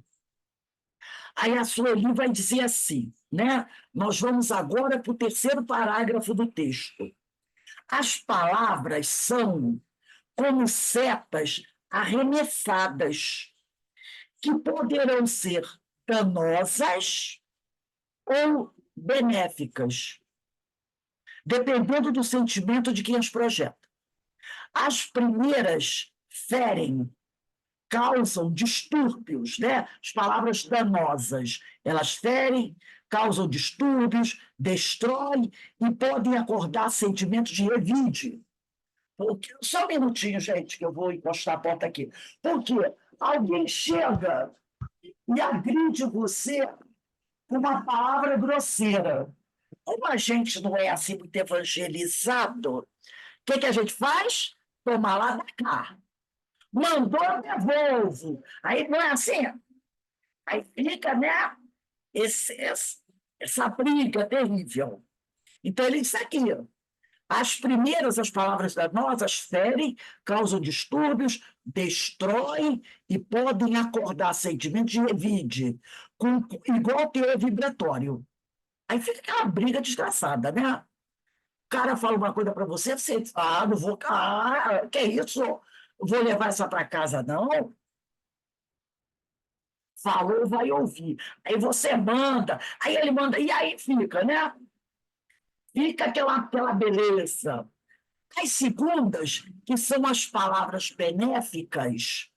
Aí a Sueli vai dizer assim, né? Nós vamos agora para o terceiro parágrafo do texto. As palavras são como setas arremessadas, que poderão ser danosas ou benéficas, dependendo do sentimento de quem as projeta. As primeiras ferem, causam distúrbios, né? As palavras danosas, elas ferem, causam distúrbios, destroem e podem acordar sentimentos de revide. Porque, só um minutinho, gente, que eu vou encostar a porta aqui. Porque alguém chega e agride você com uma palavra grosseira. Como a gente não é assim muito evangelizado, o que a gente faz? Toma lá da cá. Mandou, eu devolvo. Aí não é assim? Aí fica, né? Essa briga terrível. Então, ele disse aqui: as palavras danosas ferem, causam distúrbios, destroem e podem acordar sentimentos de revide, igual teor vibratório. Aí fica aquela briga desgraçada, né? O cara fala uma coisa para você, você fala, não vou, que é isso? Vou levar essa para casa, não? Falou, vai ouvir. Aí você manda, aí ele manda, e aí fica, né? Fica aquela beleza. As segundas, que são as palavras benéficas,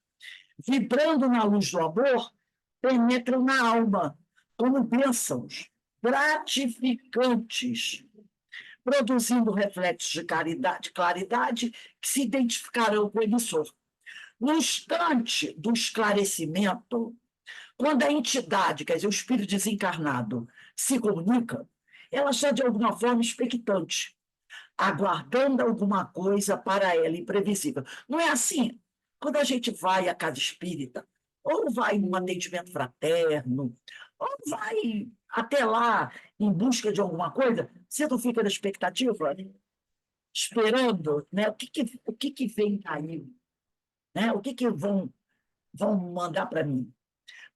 vibrando na luz do amor, penetram na alma, como bênçãos gratificantes, produzindo reflexos de claridade que se identificarão com o emissor. No instante do esclarecimento, quando a entidade, quer dizer, o espírito desencarnado, se comunica, ela está de alguma forma expectante, aguardando alguma coisa para ela imprevisível. Não é assim? Quando a gente vai à casa espírita, ou vai num atendimento fraterno, ou vai até lá em busca de alguma coisa, você não fica na expectativa, esperando, né? O que vem aí? Né? O que vão mandar para mim?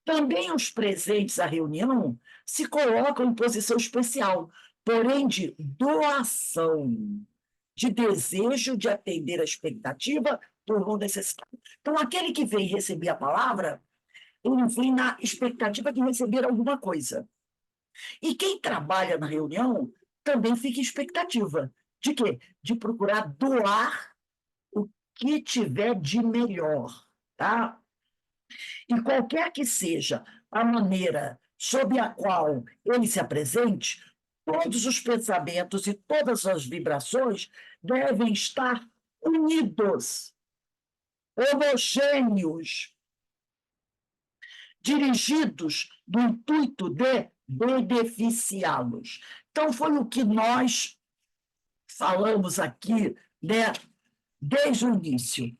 Também os presentes à reunião se colocam em posição especial, porém de doação, de desejo de atender a expectativa por não necessidade. Então, aquele que vem receber a palavra, ele vem na expectativa de receber alguma coisa. E quem trabalha na reunião também fica em expectativa. De quê? De procurar doar o que tiver de melhor. Tá? E qualquer que seja a maneira sob a qual ele se apresente, todos os pensamentos e todas as vibrações devem estar unidos, homogêneos, dirigidos no intuito de beneficiá-los. Então, foi o que nós falamos aqui, né, desde o início.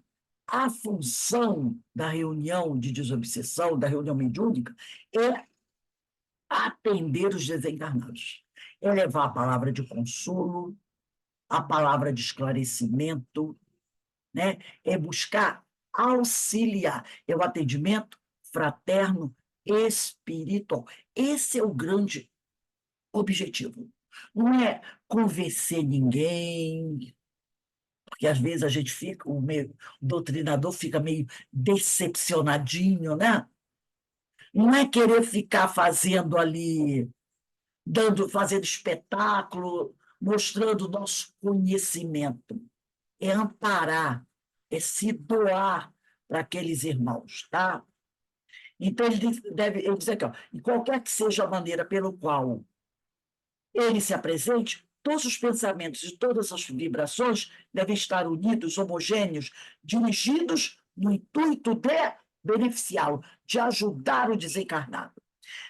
A função da reunião de desobsessão, da reunião mediúnica, é atender os desencarnados. É levar a palavra de consolo, a palavra de esclarecimento, né? É buscar auxiliar. É o atendimento fraterno espiritual. Esse é o grande objetivo. Não é convencer ninguém, porque às vezes a gente fica, o doutrinador fica meio decepcionadinho, né? Não é querer ficar fazendo ali, fazendo espetáculo, mostrando o nosso conhecimento. É amparar, é se doar para aqueles irmãos, tá? Então, ele diz aqui, ó, e qualquer que seja a maneira pelo qual ele se apresente, todos os pensamentos e todas as vibrações devem estar unidos, homogêneos, dirigidos no intuito de beneficiá-lo, de ajudar o desencarnado.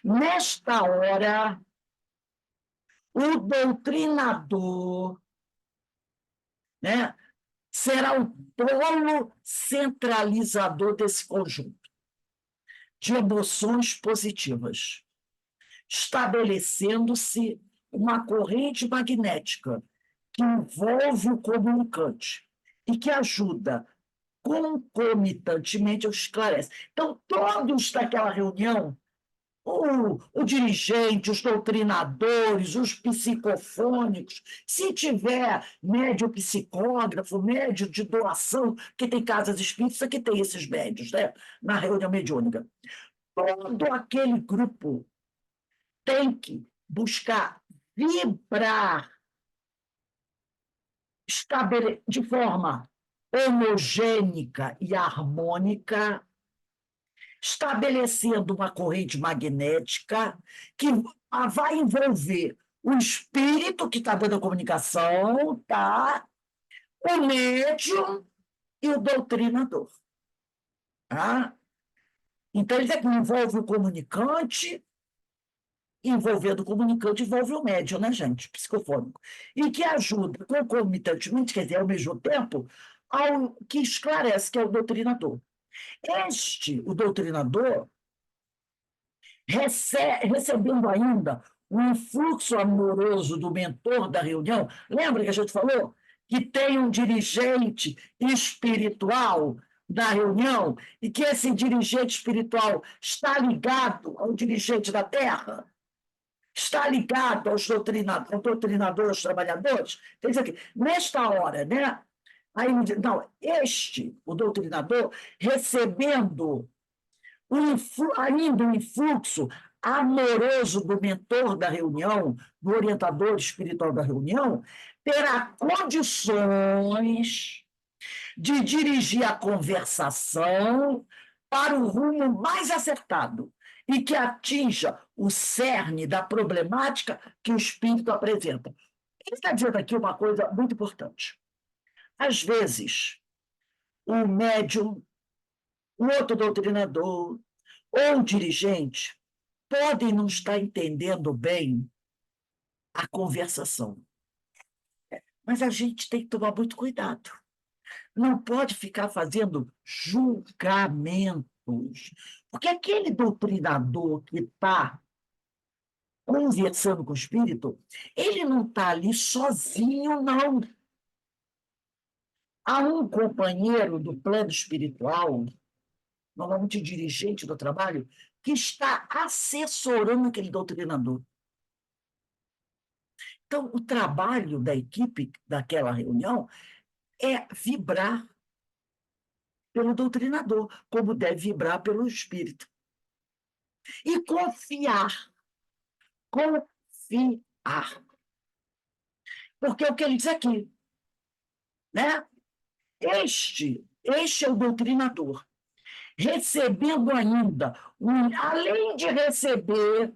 Nesta hora, o doutrinador, né, será o polo centralizador desse conjunto de emoções positivas, estabelecendo-se uma corrente magnética que envolve o comunicante e que ajuda concomitantemente ou esclarece. Então, todos daquela reunião, o dirigente, os doutrinadores, os psicofônicos, se tiver médio psicógrafo, médio de doação, que tem casas espíritas que tem esses médios, né, na reunião mediúnica, todo aquele grupo tem que buscar vibrar de forma homogênica e harmônica, estabelecendo uma corrente magnética que vai envolver o espírito que está dando a comunicação, tá? O médium e o doutrinador. Tá? Então, ele envolve o comunicante envolvendo o comunicante, envolve o médium, né, gente? Psicofônico. E que ajuda concomitantemente, quer dizer, ao mesmo tempo, ao que esclarece, que é o doutrinador. O doutrinador, recebendo ainda o influxo amoroso do mentor da reunião, lembra que a gente falou que tem um dirigente espiritual da reunião e que esse dirigente espiritual está ligado ao dirigente da Terra? Está ligado ao doutrinador, aos trabalhadores? Quer dizer que, nesta hora, né? Aí, não, o doutrinador, recebendo ainda um influxo amoroso do mentor da reunião, do orientador espiritual da reunião, terá condições de dirigir a conversação para o rumo mais acertado e que atinja o cerne da problemática que o espírito apresenta. Ele está dizendo aqui uma coisa muito importante. Às vezes, o médium, o outro doutrinador ou o dirigente podem não estar entendendo bem a conversação. Mas a gente tem que tomar muito cuidado. Não pode ficar fazendo julgamentos. Porque aquele doutrinador que está conversando com o espírito, ele não está ali sozinho, não. Há um companheiro do plano espiritual, normalmente dirigente do trabalho, que está assessorando aquele doutrinador. Então, o trabalho da equipe daquela reunião é vibrar pelo doutrinador, como deve vibrar pelo espírito. E confiar. Confiar. Porque é o que ele diz aqui. Né? Este é o doutrinador. Recebendo ainda, além de receber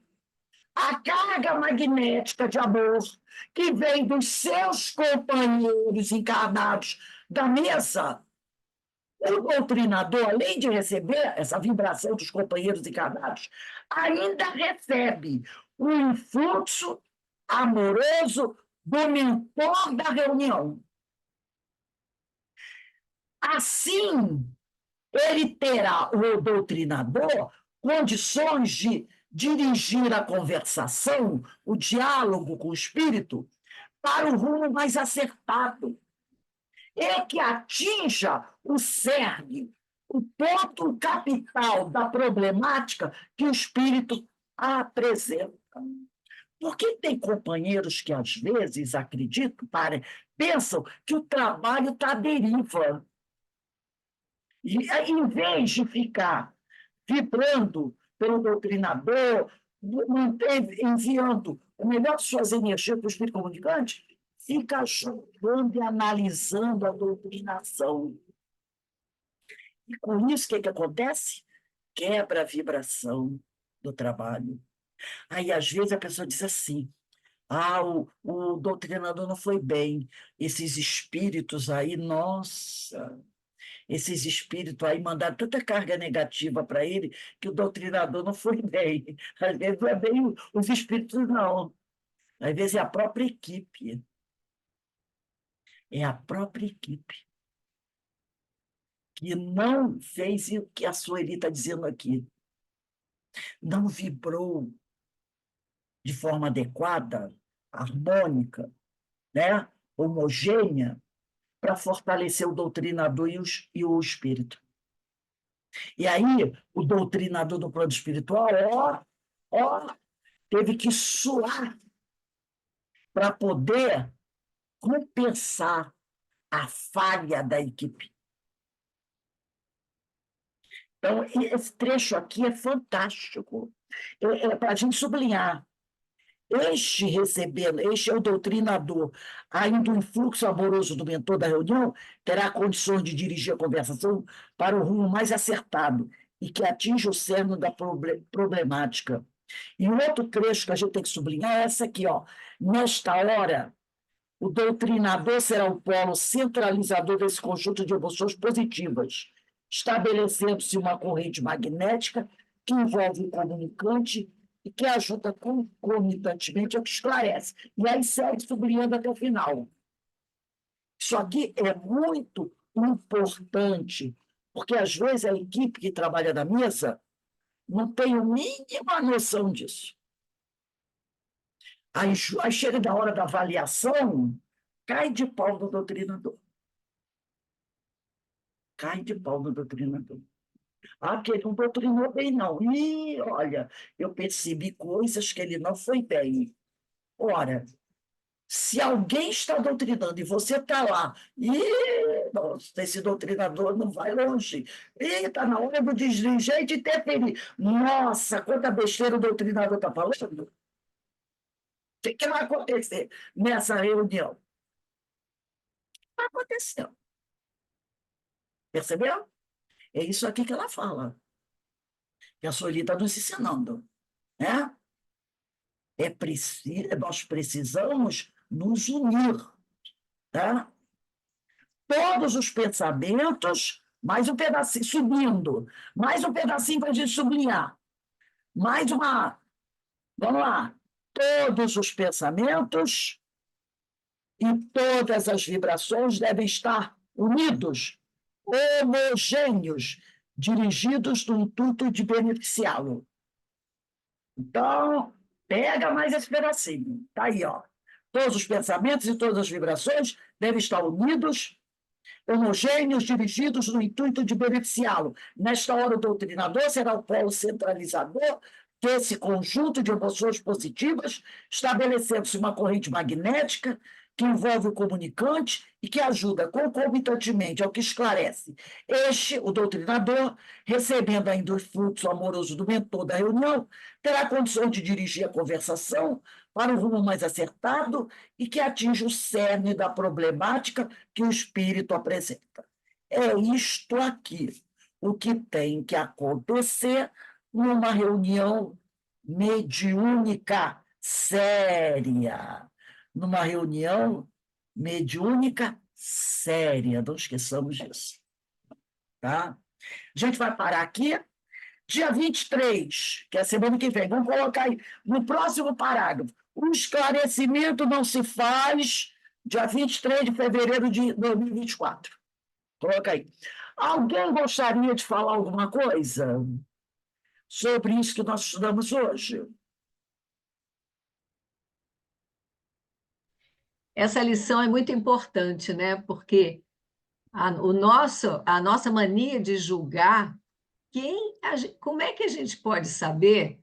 a carga magnética de amor que vem dos seus companheiros encarnados da mesa, o doutrinador, além de receber essa vibração dos companheiros encarnados, ainda recebe o influxo amoroso do mentor da reunião. Assim, ele terá, o doutrinador, condições de dirigir a conversação, o diálogo com o espírito, para o rumo mais acertado, e que atinja o cerne, o ponto capital da problemática que o espírito apresenta. Porque tem companheiros que, às vezes, acreditam, pensam que o trabalho está à deriva. E, em vez de ficar vibrando pelo doutrinador, enviando o melhor de suas energias para o espírito comunicante, fica julgando e analisando a doutrinação. E com isso, o que acontece? Quebra a vibração do trabalho. Aí, às vezes, a pessoa diz assim: o doutrinador não foi bem, esses espíritos aí, nossa, esses espíritos aí mandaram tanta carga negativa para ele que o doutrinador não foi bem. Às vezes não é bem os espíritos, não. Às vezes é a própria equipe. É a própria equipe que não fez o que a Sueli está dizendo aqui. Não vibrou de forma adequada, harmônica, né? Homogênea, para fortalecer o doutrinador e o espírito. E aí, o doutrinador do plano espiritual, teve que suar para poder compensar a falha da equipe. Então, esse trecho aqui é fantástico. É para a gente sublinhar. Este é o doutrinador, ainda um influxo amoroso do mentor da reunião, terá condições de dirigir a conversação para o rumo mais acertado e que atinja o cerne da problemática. E o outro trecho que a gente tem que sublinhar é essa aqui, ó. Nesta hora, o doutrinador será o polo centralizador desse conjunto de emoções positivas, estabelecendo-se uma corrente magnética que envolve o comunicante e que ajuda concomitantemente ao que esclarece. E aí segue sublinhando até o final. Isso aqui é muito importante, porque às vezes a equipe que trabalha na mesa não tem a mínima noção disso. Aí chega da hora da avaliação, cai de pau no doutrinador. Cai de pau no doutrinador. Aquele não doutrinou bem, não. E, olha, eu percebi coisas que ele não foi bem. Ora, se alguém está doutrinando e você está lá, nossa, esse doutrinador não vai longe. Está na hora do dirigente interferir. Nossa, quanta besteira o doutrinador está falando. O que vai acontecer nessa reunião? Vai acontecer. Percebeu? É isso aqui que ela fala. Que a Sueli está nos ensinando. Né? Nós precisamos nos unir. Tá? Todos os pensamentos, mais um pedacinho, subindo, mais um pedacinho para a gente sublinhar. Mais uma. Vamos lá. Todos os pensamentos e todas as vibrações devem estar unidos, homogêneos, dirigidos no intuito de beneficiá-lo. Então, pega mais esse pedacinho. Está aí, ó. Todos os pensamentos e todas as vibrações devem estar unidos, homogêneos, dirigidos no intuito de beneficiá-lo. Nesta hora, o doutrinador será o polo centralizador desse conjunto de emoções positivas, estabelecendo-se uma corrente magnética que envolve o comunicante e que ajuda concomitantemente ao que esclarece. O doutrinador, recebendo ainda o fluxo amoroso do mentor da reunião, terá condições de dirigir a conversação para um rumo mais acertado e que atinja o cerne da problemática que o espírito apresenta. É isto aqui o que tem que acontecer numa reunião mediúnica séria. Numa reunião mediúnica séria, não esqueçamos disso. Tá? A gente vai parar aqui. Dia 23, que é a semana que vem, vamos colocar aí no próximo parágrafo. O esclarecimento não se faz dia 23 de fevereiro de 2024. Coloca aí. Alguém gostaria de falar alguma coisa sobre isso que nós estudamos hoje? Essa lição é muito importante, né? Porque a nossa mania de julgar, como é que a gente pode saber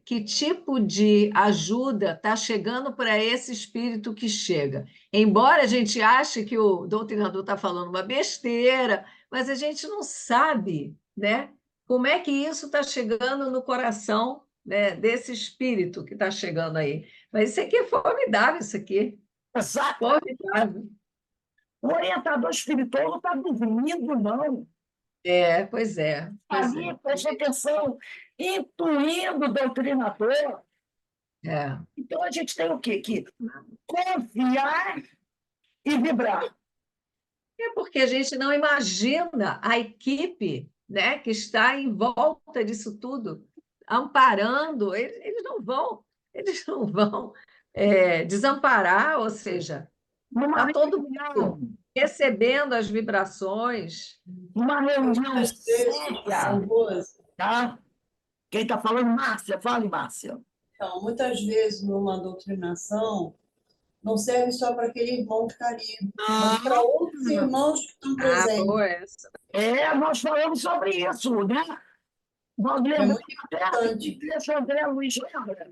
que tipo de ajuda está chegando para esse espírito que chega? Embora a gente ache que o doutrinador está falando uma besteira, mas a gente não sabe, né? Como é que isso está chegando no coração, né, desse espírito que está chegando aí? Mas isso aqui é formidável, isso aqui. Exato. Formidável. O orientador espiritual não está dormindo, não. Pois é. Pois Ali, é. preste atenção, intuindo o doutrinador. É. Então, a gente tem o quê? Que confiar e vibrar. É porque a gente não imagina a equipe, né, que está em volta disso tudo, amparando. Eles não vão desamparar, ou seja, Numa está todo reunião, mundo recebendo as vibrações. numa reunião Muitas vezes, séria, Rose, tá? Quem está falando, Márcia, fale, Márcia. então, muitas vezes numa doutrinação não serve só para aquele irmão que está ali, mas para outros irmãos que estão presentes. Boa essa. Nós falamos sobre isso, né? Nós É lembramos muito até importante. que o André Luiz lembra.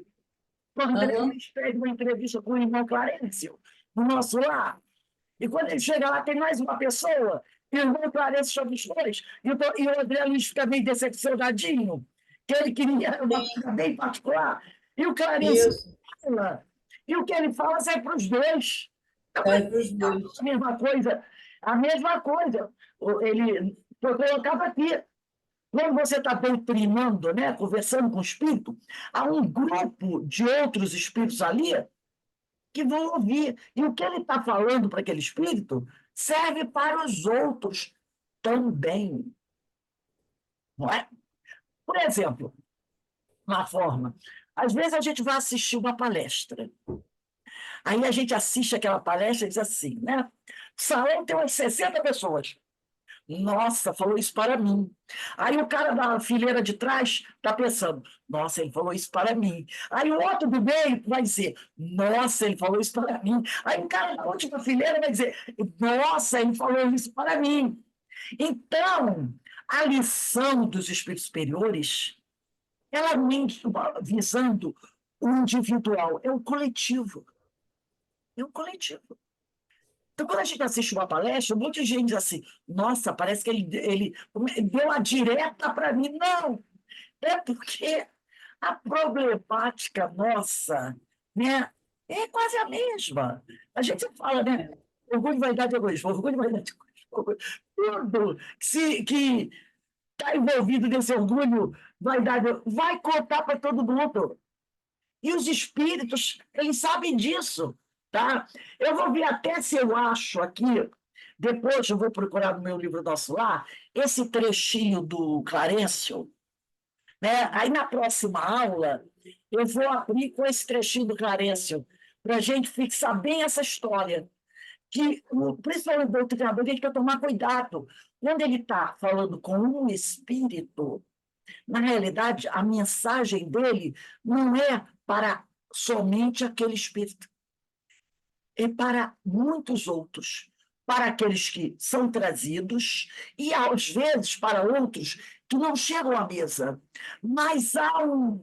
O André Aham. Luiz fez uma entrevista com o irmão Clarencio, no nosso lar. E quando ele chega lá, tem mais uma pessoa, e o irmão Clarencio chama os dois, e o André Luiz fica meio decepcionadinho, que ele queria uma coisa bem particular, e o Clarencio Isso, fala, e o que ele fala sai para os dois. serve para os dois. A mesma coisa, a mesma coisa. Ele foi colocado aqui. Quando você está doutrinando, né, conversando com o espírito, há um grupo de outros espíritos ali que vão ouvir. E o que ele está falando para aquele espírito serve para os outros também. Não é? Por exemplo, uma forma. Às vezes a gente vai assistir uma palestra. Aí a gente assiste aquela palestra e diz assim, né? O salão tem umas 60 pessoas. Nossa, falou isso para mim. Aí o cara da fileira de trás está pensando, nossa, ele falou isso para mim. Aí o outro do meio vai dizer, nossa, ele falou isso para mim. Aí o cara da última fileira vai dizer, nossa, ele falou isso para mim. Então, a lição dos espíritos superiores, ela não é visando o individual, é o coletivo. É um coletivo. Então, quando a gente assiste uma palestra, um monte de gente diz assim, nossa, parece que ele deu a direta para mim. Não, é porque a problemática nossa, né, é quase a mesma. A gente fala, né? Orgulho, vaidade, egoísmo. Orgulho, vaidade, egoísmo. Tudo que está envolvido nesse orgulho, vaidade, vai contar para todo mundo. E os espíritos, eles sabem disso, tá? Eu vou ver até se eu acho aqui, depois eu vou procurar no meu livro Nosso Lar, esse trechinho do Clarencio, né? Aí na próxima aula, eu vou abrir com esse trechinho do Clarencio, para a gente fixar bem essa história, que principalmente o doutrinador, a gente tem que tomar cuidado. Quando ele está falando com um espírito, na realidade, a mensagem dele não é para somente aquele espírito, é para muitos outros, para aqueles que são trazidos e, às vezes, para outros que não chegam à mesa. Mas há um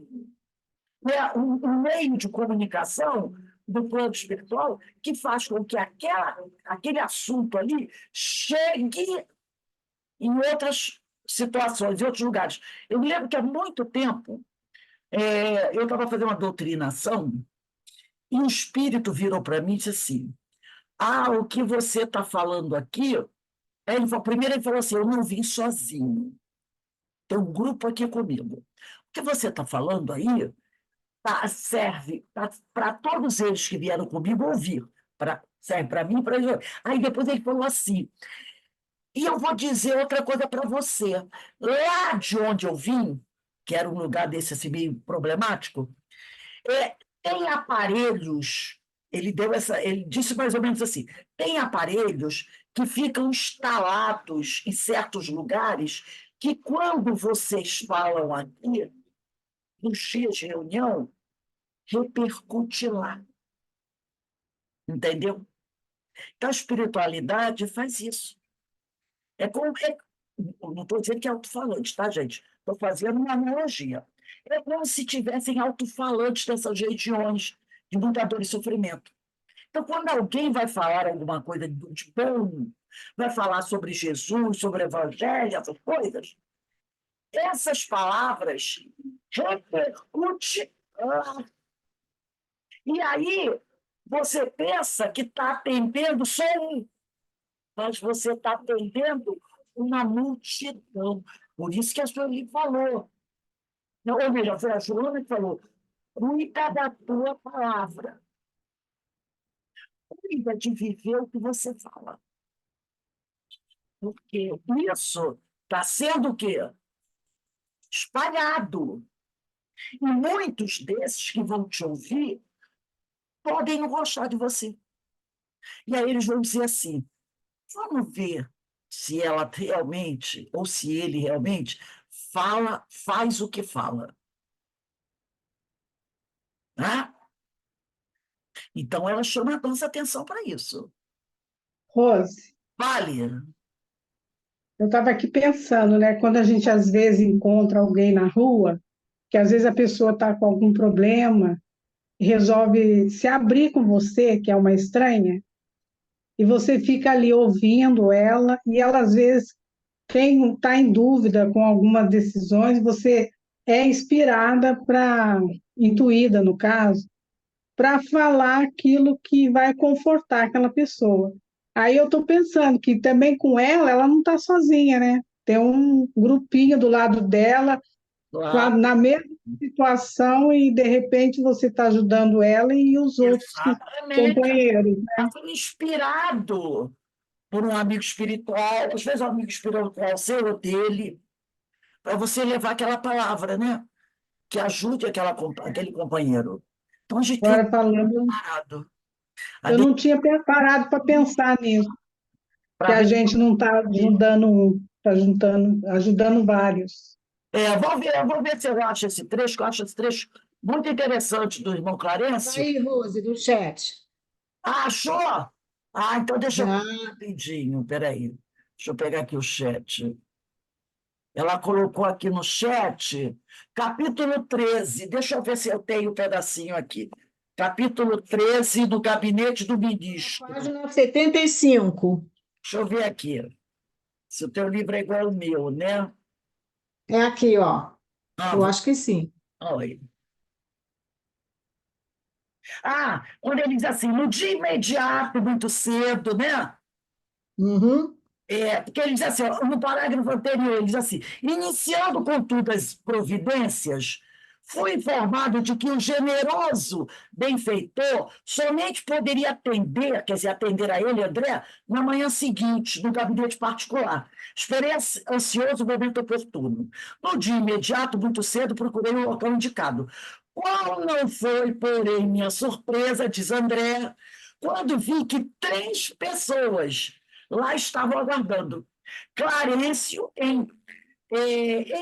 meio de comunicação do plano espiritual que faz com que aquele assunto ali chegue em outras situações, em outros lugares. Eu me lembro que há muito tempo eu estava fazendo uma doutrinação e um espírito virou para mim e disse assim, o que você está falando aqui... primeiro ele falou assim, eu não vim sozinho, tem um grupo aqui comigo. O que você está falando aí serve para todos eles que vieram comigo ouvir, serve para mim e para eles. Aí depois ele falou assim, e eu vou dizer outra coisa para você. Lá de onde eu vim, que era um lugar desse assim, meio problemático, tem aparelhos, ele disse mais ou menos assim, tem aparelhos que ficam instalados em certos lugares que quando vocês falam aqui, no X de reunião, repercute lá. Entendeu? Então, a espiritualidade faz isso. Não estou dizendo que é alto-falante, tá, gente? Estou fazendo uma analogia. É como se tivessem alto-falantes dessas regiões de muita dor e sofrimento. Então, quando alguém vai falar alguma coisa de bom, vai falar sobre Jesus, sobre o Evangelho, essas coisas, essas palavras repercutem lá. E aí, você pensa que está atendendo só um, mas você está atendendo uma multidão. Por isso que a Sueli falou. Ou melhor, foi a Joana que falou, cuida da tua palavra. Cuida de viver o que você fala. Porque isso está sendo o quê? Espalhado. E muitos desses que vão te ouvir podem não gostar de você. E aí eles vão dizer assim, vamos ver se ela realmente, ou se ele realmente, faz o que fala. Tá? Então, ela chama a nossa atenção para isso. Rose, Vale. eu estava aqui pensando, né? Quando a gente às vezes encontra alguém na rua, que às vezes a pessoa está com algum problema, resolve se abrir com você, que é uma estranha, e você fica ali ouvindo ela, e ela às vezes está em dúvida com algumas decisões, você é inspirada intuída no caso, para falar aquilo que vai confortar aquela pessoa. Aí eu estou pensando que também com ela não está sozinha, né? Tem um grupinho do lado dela, Claro, na mesma situação, e de repente você está ajudando ela e os outros exatamente. companheiros. Ela foi inspirado por um amigo espiritual, às vezes um amigo espiritual seu ou dele, para você levar aquela palavra, né? que ajude aquele companheiro. Então, a gente tem Agora que falando, estar parado. eu não tinha parado para pensar nisso, que Para a ver. gente não está ajudando um, está ajudando vários. Eu vou ver se eu acho esse trecho, que eu acho esse trecho muito interessante do irmão Clarencio. Aí, Rose, do chat. Ah, achou? Ah, então deixa eu Já. rapidinho, peraí. Deixa eu pegar aqui o chat. Ela colocou aqui no chat, capítulo 13. Deixa eu ver se eu tenho um pedacinho aqui. Capítulo 13 do Gabinete do Ministro. Página 75. Deixa eu ver aqui. Se o teu livro é igual ao meu, né? É aqui, ó. Ah, Eu acho que sim. oi. Quando ele diz assim, no dia imediato, muito cedo, né? Uhum. Porque ele diz assim, ó, no parágrafo anterior, ele diz assim, iniciando, contudo, as providências, fui informado de que o generoso benfeitor somente poderia atender, quer dizer, atender a ele, André, na manhã seguinte, no gabinete particular. Esperei ansioso o momento oportuno. No dia imediato, muito cedo, procurei o local indicado. Qual não foi, porém, minha surpresa, diz André, quando vi que 3 pessoas lá estavam aguardando. Clarencio em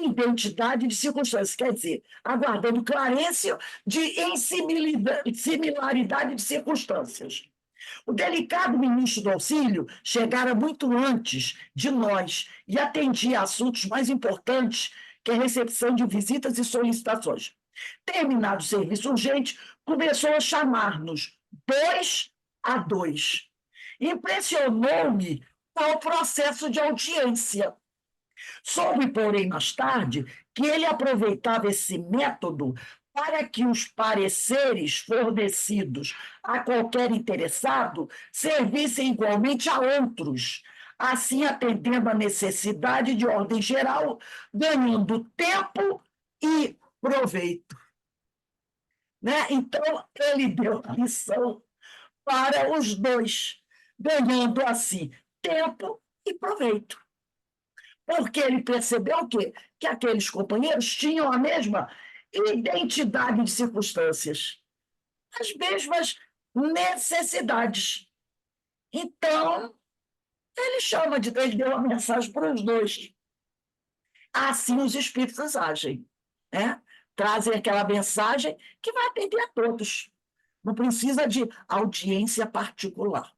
identidade de circunstâncias, quer dizer, aguardando Clarencio em similaridade de circunstâncias. O delicado ministro do Auxílio chegara muito antes de nós e atendia a assuntos mais importantes que a recepção de visitas e solicitações. Terminado o serviço urgente, começou a chamar-nos 2 a 2. Impressionou-me o processo de audiência. Soube, porém, mais tarde, que ele aproveitava esse método para que os pareceres fornecidos a qualquer interessado servissem igualmente a outros, assim atendendo à necessidade de ordem geral, ganhando tempo e proveito. Né? Então, ele deu a lição para os dois, ganhando assim tempo e proveito. Porque ele percebeu o quê? Que aqueles companheiros tinham a mesma identidade de circunstâncias, as mesmas necessidades. Então, ele deu uma mensagem para os dois. Assim os espíritos agem, né? Trazem aquela mensagem que vai atender a todos. Não precisa de audiência particular.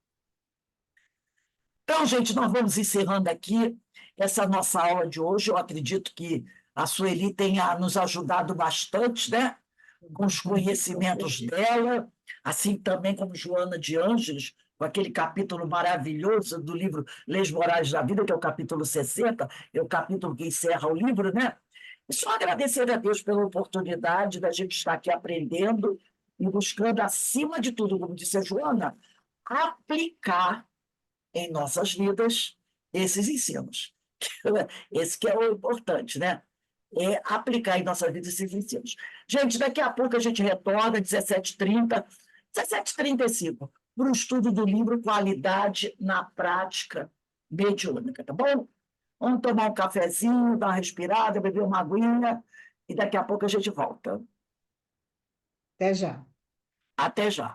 Então, gente, nós vamos encerrando aqui essa nossa aula de hoje. Eu acredito que a Sueli tenha nos ajudado bastante, né? Com os conhecimentos dela, assim também como Joana de Ângeles, com aquele capítulo maravilhoso do livro Leis Morais da Vida, que é o capítulo 60, é o capítulo que encerra o livro, né? E só agradecer a Deus pela oportunidade da gente estar aqui aprendendo e buscando, acima de tudo, como disse a Joana, aplicar em nossas vidas esses ensinos. Esse que é o importante, né? É aplicar em nossas vidas esses ensinos. Gente, daqui a pouco a gente retorna, 17h30, 17h35, para o estudo do livro Qualidade na Prática Mediúnica, tá bom? Vamos tomar um cafezinho, dar uma respirada, beber uma aguinha, e daqui a pouco a gente volta. Até já. Até já.